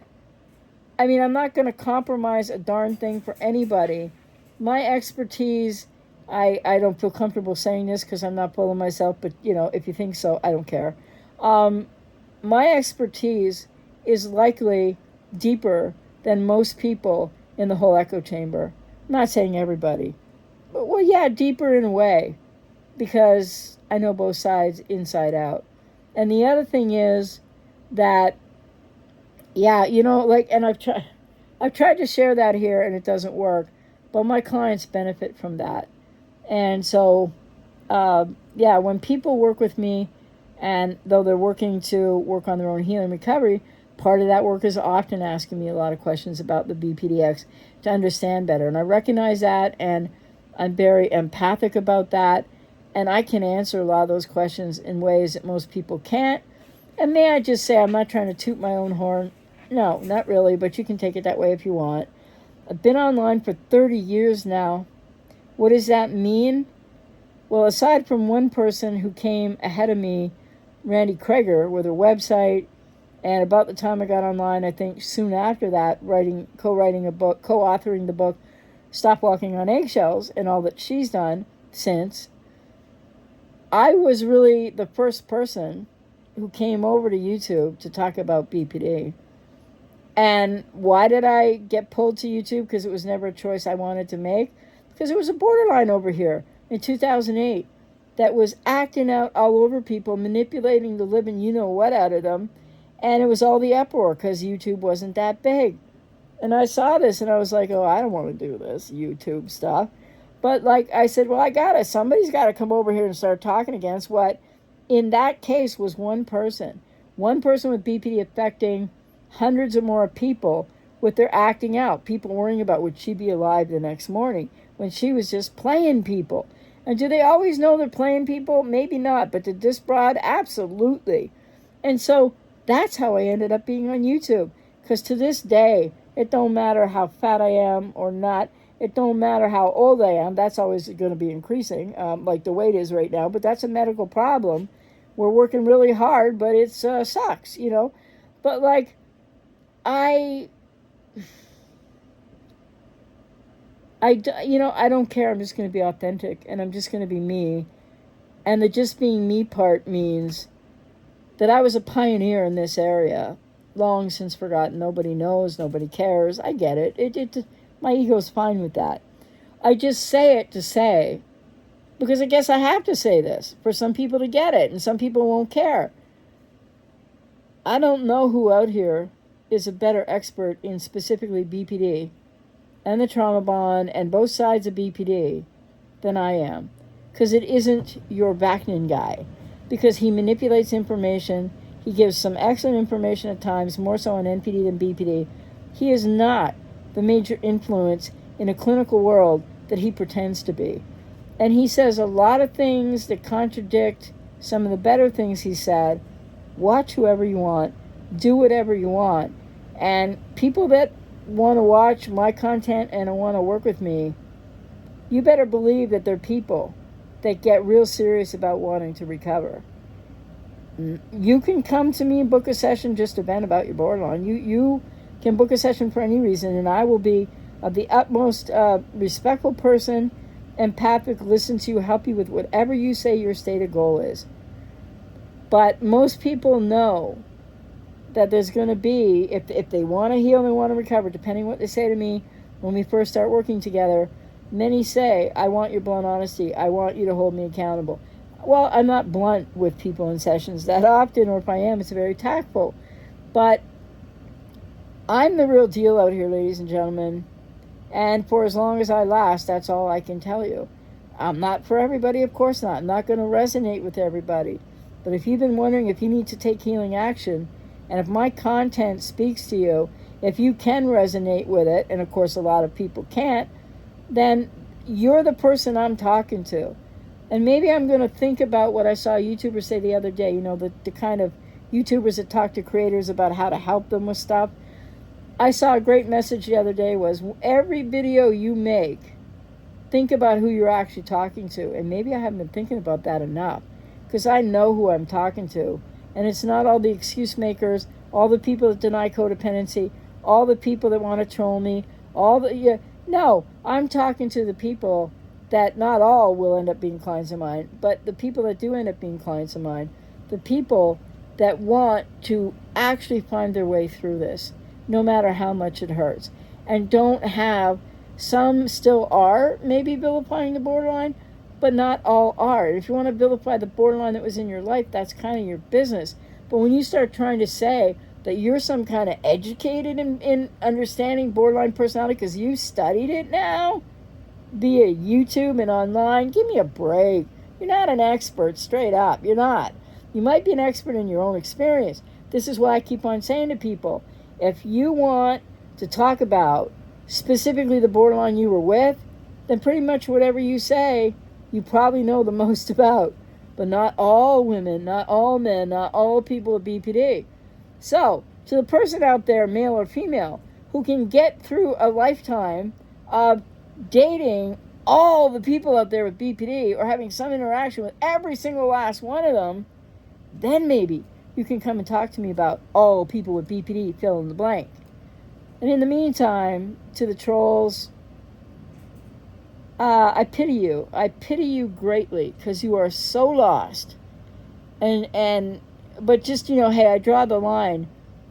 I mean, I'm not going to compromise a darn thing for anybody. My expertise, I don't feel comfortable saying this because I'm not full of myself, but, if you think so, I don't care. My expertise is likely deeper than most people in the whole echo chamber. I'm not saying everybody. But, well, yeah, deeper in a way, because I know both sides inside out. And the other thing is that, and I've tried to share that here and it doesn't work, but my clients benefit from that. And so, when people work with me, and though they're working to work on their own healing recovery, part of that work is often asking me a lot of questions about the BPDX to understand better. And I recognize that, and I'm very empathic about that, and I can answer a lot of those questions in ways that most people can't. And may I just say, I'm not trying to toot my own horn. No, not really, but you can take it that way if you want. I've been online for 30 years now. What does that mean? Well, aside from one person who came ahead of me, Randy Kreger, with her website And about the time I got online, I think soon after that, co-writing a book, co-authoring the book, Stop Walking on Eggshells, and all that she's done since, I was really the first person who came over to YouTube to talk about BPD. And why did I get pulled to YouTube? Because it was never a choice I wanted to make. Because there was a borderline over here in 2008 that was acting out all over people, manipulating the living you-know-what out of them. And it was all the uproar because YouTube wasn't that big. And I saw this and I was like, oh, I don't want to do this YouTube stuff. But like I said, well, somebody's got to come over here and start talking against what in that case was one person with BPD affecting hundreds or more people with their acting out. People worrying about would she be alive the next morning when she was just playing people. And do they always know they're playing people? Maybe not, but to this broad, absolutely. And so that's how I ended up being on YouTube. Because to this day, it don't matter how fat I am or not. It don't matter how old I am. That's always going to be increasing, like the weight is right now. But that's a medical problem. We're working really hard, but it sucks, you know. But like, I don't care. I'm just going to be authentic, and I'm just going to be me. And the just being me part means that I was a pioneer in this area, long since forgotten. Nobody knows, nobody cares. I get it. My ego's fine with that. I just say it to say, because I guess I have to say this for some people to get it, and some people won't care. I don't know who out here is a better expert in specifically BPD and the trauma bond and both sides of BPD than I am. Because it isn't your Vaknin guy. Because he manipulates information. He gives some excellent information at times, more so on NPD than BPD. He is not the major influence in a clinical world that he pretends to be. And he says a lot of things that contradict some of the better things he said. Watch whoever you want. Do whatever you want. And people that want to watch my content and want to work with me, you better believe that they're people that get real serious about wanting to recover. You can come to me and book a session just to vent about your borderline. You can book a session for any reason, and I will be the utmost respectful person, empathic, listen to you, help you with whatever you say your stated goal is. But most people know that there's going to be, if they want to heal and they want to recover, depending what they say to me when we first start working together, many say, I want your blunt honesty. I want you to hold me accountable. Well, I'm not blunt with people in sessions that often, or if I am, it's very tactful. But I'm the real deal out here, ladies and gentlemen. And for as long as I last, that's all I can tell you. I'm not for everybody, of course not. I'm not going to resonate with everybody. But if you've been wondering if you need to take healing action, and if my content speaks to you, if you can resonate with it, and of course a lot of people can't, then you're the person I'm talking to. And maybe I'm going to think about what I saw YouTubers say the other day, the kind of YouTubers that talk to creators about how to help them with stuff. I saw a great message the other day was, every video you make, think about who you're actually talking to. And maybe I haven't been thinking about that enough, because I know who I'm talking to. And it's not all the excuse makers, all the people that deny codependency, all the people that want to troll me, no, I'm talking to the people that not all will end up being clients of mine, but the people that do end up being clients of mine, the people that want to actually find their way through this, no matter how much it hurts, and don't have, some still are maybe vilifying the borderline, but not all are. If you want to vilify the borderline that was in your life, that's kind of your business. But when you start trying to say that you're some kind of educated in understanding borderline personality because you studied it now via YouTube and online, give me a break. You're not an expert, straight up. You're not. You might be an expert in your own experience. This is why I keep on saying to people, if you want to talk about specifically the borderline you were with, then pretty much whatever you say, you probably know the most about. But not all women, not all men, not all people with BPD. So, to the person out there, male or female, who can get through a lifetime of dating all the people out there with BPD or having some interaction with every single last one of them, then maybe you can come and talk to me about, oh, people with BPD, fill in the blank. And in the meantime, to the trolls, I pity you. I pity you greatly because you are so lost. But just, hey, I draw the line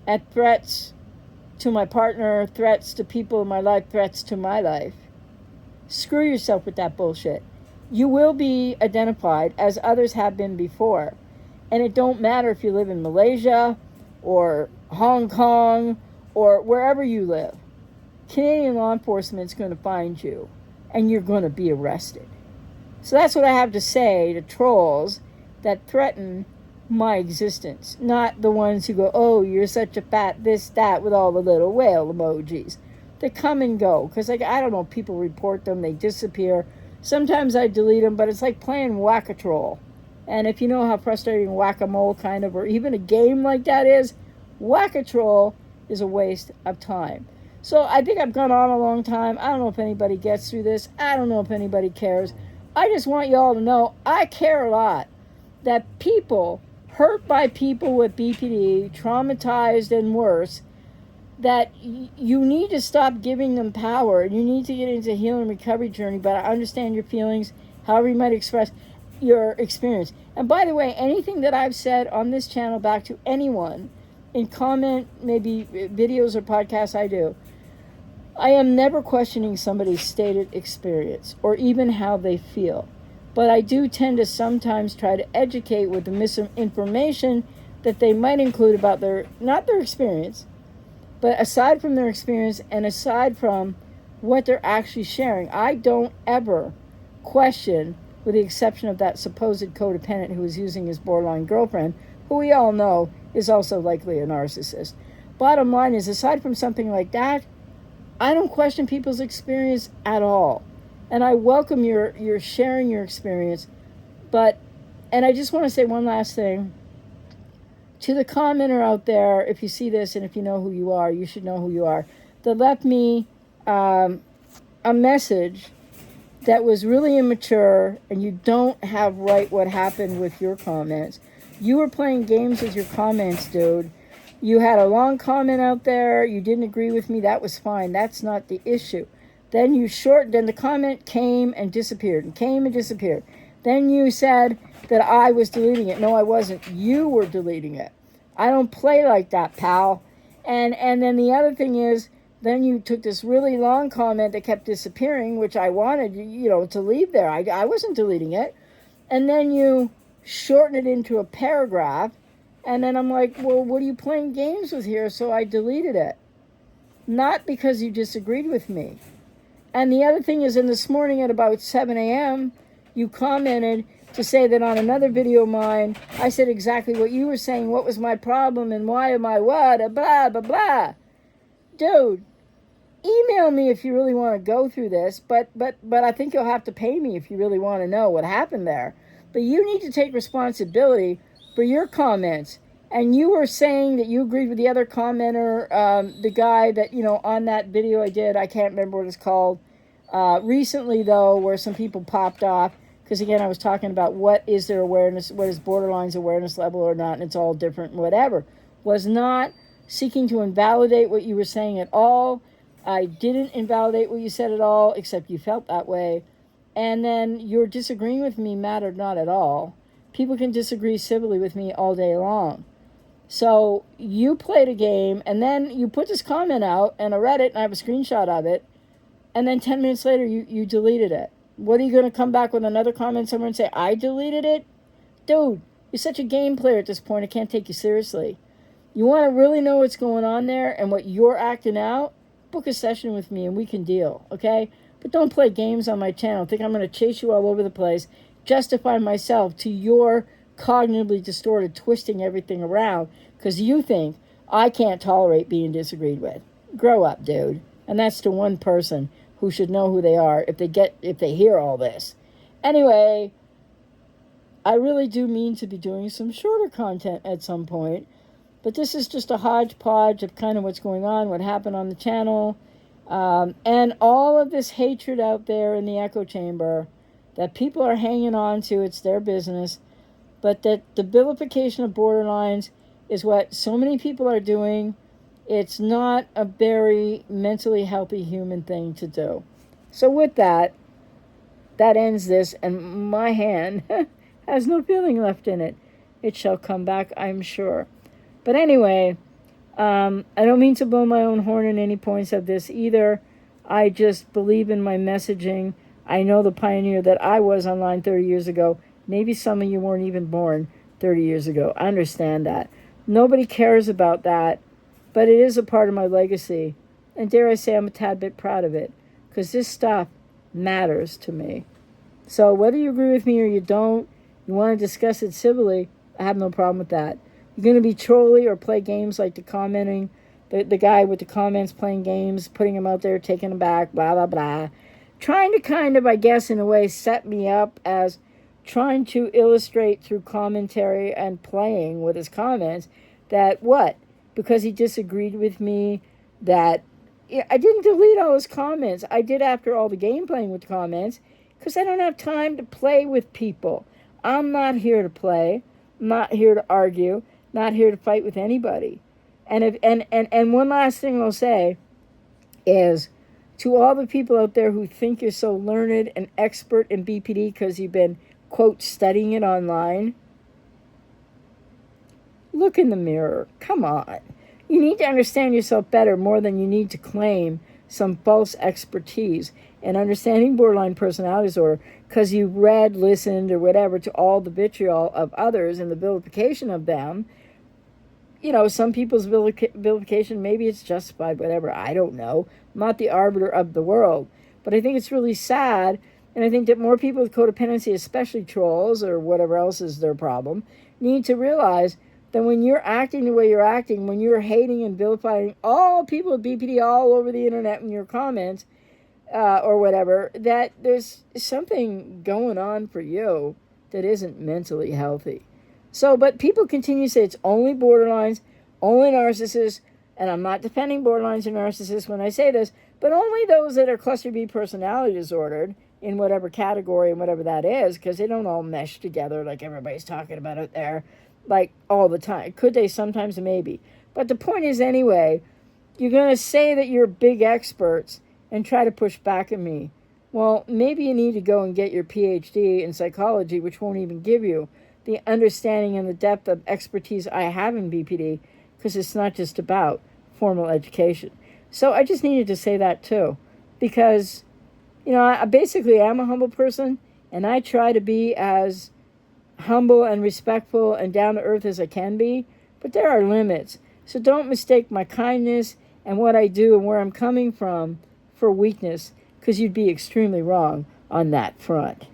at threats to my partner, threats to people in my life, threats to my life. Screw yourself with that bullshit. You will be identified as others have been before. And it don't matter if you live in Malaysia or Hong Kong or wherever you live. Canadian law enforcement is going to find you and you're going to be arrested. So that's what I have to say to trolls that threaten my existence, not the ones who go, oh, you're such a fat this, that, with all the little whale emojis. They come and go, because I don't know, people report them, they disappear. Sometimes I delete them, but it's like playing whack-a-troll. And if you know how frustrating whack-a-mole kind of, or even a game like that is, whack-a-troll is a waste of time. So I think I've gone on a long time. I don't know if anybody gets through this. I don't know if anybody cares. I just want you all to know I care a lot that people hurt by people with BPD, traumatized and worse, that you need to stop giving them power. You need to get into a healing and recovery journey, but I understand your feelings, however you might express your experience. And by the way, anything that I've said on this channel back to anyone in comment, maybe videos or podcasts I do, I am never questioning somebody's stated experience or even how they feel. But I do tend to sometimes try to educate with the misinformation that they might include about not their experience, but aside from their experience and aside from what they're actually sharing. I don't ever question, with the exception of that supposed codependent who was using his borderline girlfriend, who we all know is also likely a narcissist. Bottom line is, aside from something like that, I don't question people's experience at all. And I welcome your sharing your experience. And I just want to say one last thing. To the commenter out there, if you see this and if you know who you are, you should know who you are, that left me a message that was really immature, and you don't have right what happened with your comments. You were playing games with your comments, dude. You had a long comment out there. You didn't agree with me. That was fine. That's not the issue. Then the comment came and disappeared and came and disappeared. Then you said that I was deleting it. No, I wasn't. You were deleting it. I don't play like that, pal. And then the other thing is, then you took this really long comment that kept disappearing, which I wanted, to leave there. I wasn't deleting it. And then you shorten it into a paragraph. And then I'm like, well, what are you playing games with here? So I deleted it. Not because you disagreed with me. And the other thing is, in this morning at about 7 a.m., you commented to say that on another video of mine, I said exactly what you were saying, what was my problem and why am I what, blah, blah, blah. Dude, email me if you really want to go through this, but I think you'll have to pay me if you really want to know what happened there. But you need to take responsibility for your comments. And you were saying that you agreed with the other commenter, the guy that, on that video I did, I can't remember what it's called, recently though, where some people popped off, because again, I was talking about what is their awareness, what is borderline's awareness level or not, and it's all different, whatever. Was not seeking to invalidate what you were saying at all. I didn't invalidate what you said at all, except you felt that way. And then your disagreeing with me mattered not at all. People can disagree civilly with me all day long. So you played a game, and then you put this comment out, and I read it, and I have a screenshot of it, and then 10 minutes later, you deleted it. What are you going to come back with another comment somewhere and say, I deleted it? Dude, you're such a game player at this point, I can't take you seriously. You want to really know what's going on there and what you're acting out? Book a session with me, and we can deal, okay? But don't play games on my channel. Think I'm going to chase you all over the place, justify myself to your cognitively distorted, twisting everything around because you think I can't tolerate being disagreed with. Grow up, dude. And that's to one person who should know who they are if they hear all this. Anyway, I really do mean to be doing some shorter content at some point, but this is just a hodgepodge of kind of what's going on, what happened on the channel, and all of this hatred out there in the echo chamber that people are hanging on to. It's their business. But that the vilification of borderlines is what so many people are doing. It's not a very mentally healthy human thing to do. So, with that, that ends this, and my hand has no feeling left in it. It shall come back, I'm sure. But anyway, I don't mean to blow my own horn in any points of this either. I just believe in my messaging. I know the pioneer that I was online 30 years ago. Maybe some of you weren't even born 30 years ago. I understand that. Nobody cares about that, but it is a part of my legacy. And dare I say, I'm a tad bit proud of it, because this stuff matters to me. So whether you agree with me or you don't, you want to discuss it civilly, I have no problem with that. You're going to be trolly or play games like the guy with the comments playing games, putting them out there, taking them back, blah, blah, blah. Trying to kind of, I guess, in a way, set me up as trying to illustrate through commentary and playing with his comments that what? Because he disagreed with me, that I didn't delete all his comments. I did after all the game playing with the comments, because I don't have time to play with people. I'm not here to play. I'm not here to argue. Not here to fight with anybody. And one last thing I'll say is, to all the people out there who think you're so learned and expert in BPD because you've been, quote, studying it online, look in the mirror. Come on. You need to understand yourself better more than you need to claim some false expertise in understanding borderline personality disorder because you read, listened, or whatever to all the vitriol of others and the vilification of them. You know, some people's vilification, maybe it's justified, whatever. I don't know. I'm not the arbiter of the world. But I think it's really sad, and I think that more people with codependency, especially trolls or whatever else is their problem, need to realize that when you're acting the way you're acting, when you're hating and vilifying all people with BPD all over the internet in your comments or whatever, that there's something going on for you that isn't mentally healthy. So, but people continue to say it's only borderlines, only narcissists, and I'm not defending borderlines or narcissists when I say this, but only those that are cluster B personality disordered in whatever category and whatever that is, because they don't all mesh together like everybody's talking about it there, like all the time. Could they? Sometimes, maybe. But the point is, anyway, you're going to say that you're big experts and try to push back at me. Well, maybe you need to go and get your PhD in psychology, which won't even give you the understanding and the depth of expertise I have in BPD, because it's not just about formal education. So I just needed to say that too, because, you know, I basically am a humble person, and I try to be as humble and respectful and down to earth as I can be, but there are limits. So don't mistake my kindness and what I do and where I'm coming from for weakness, because you'd be extremely wrong on that front.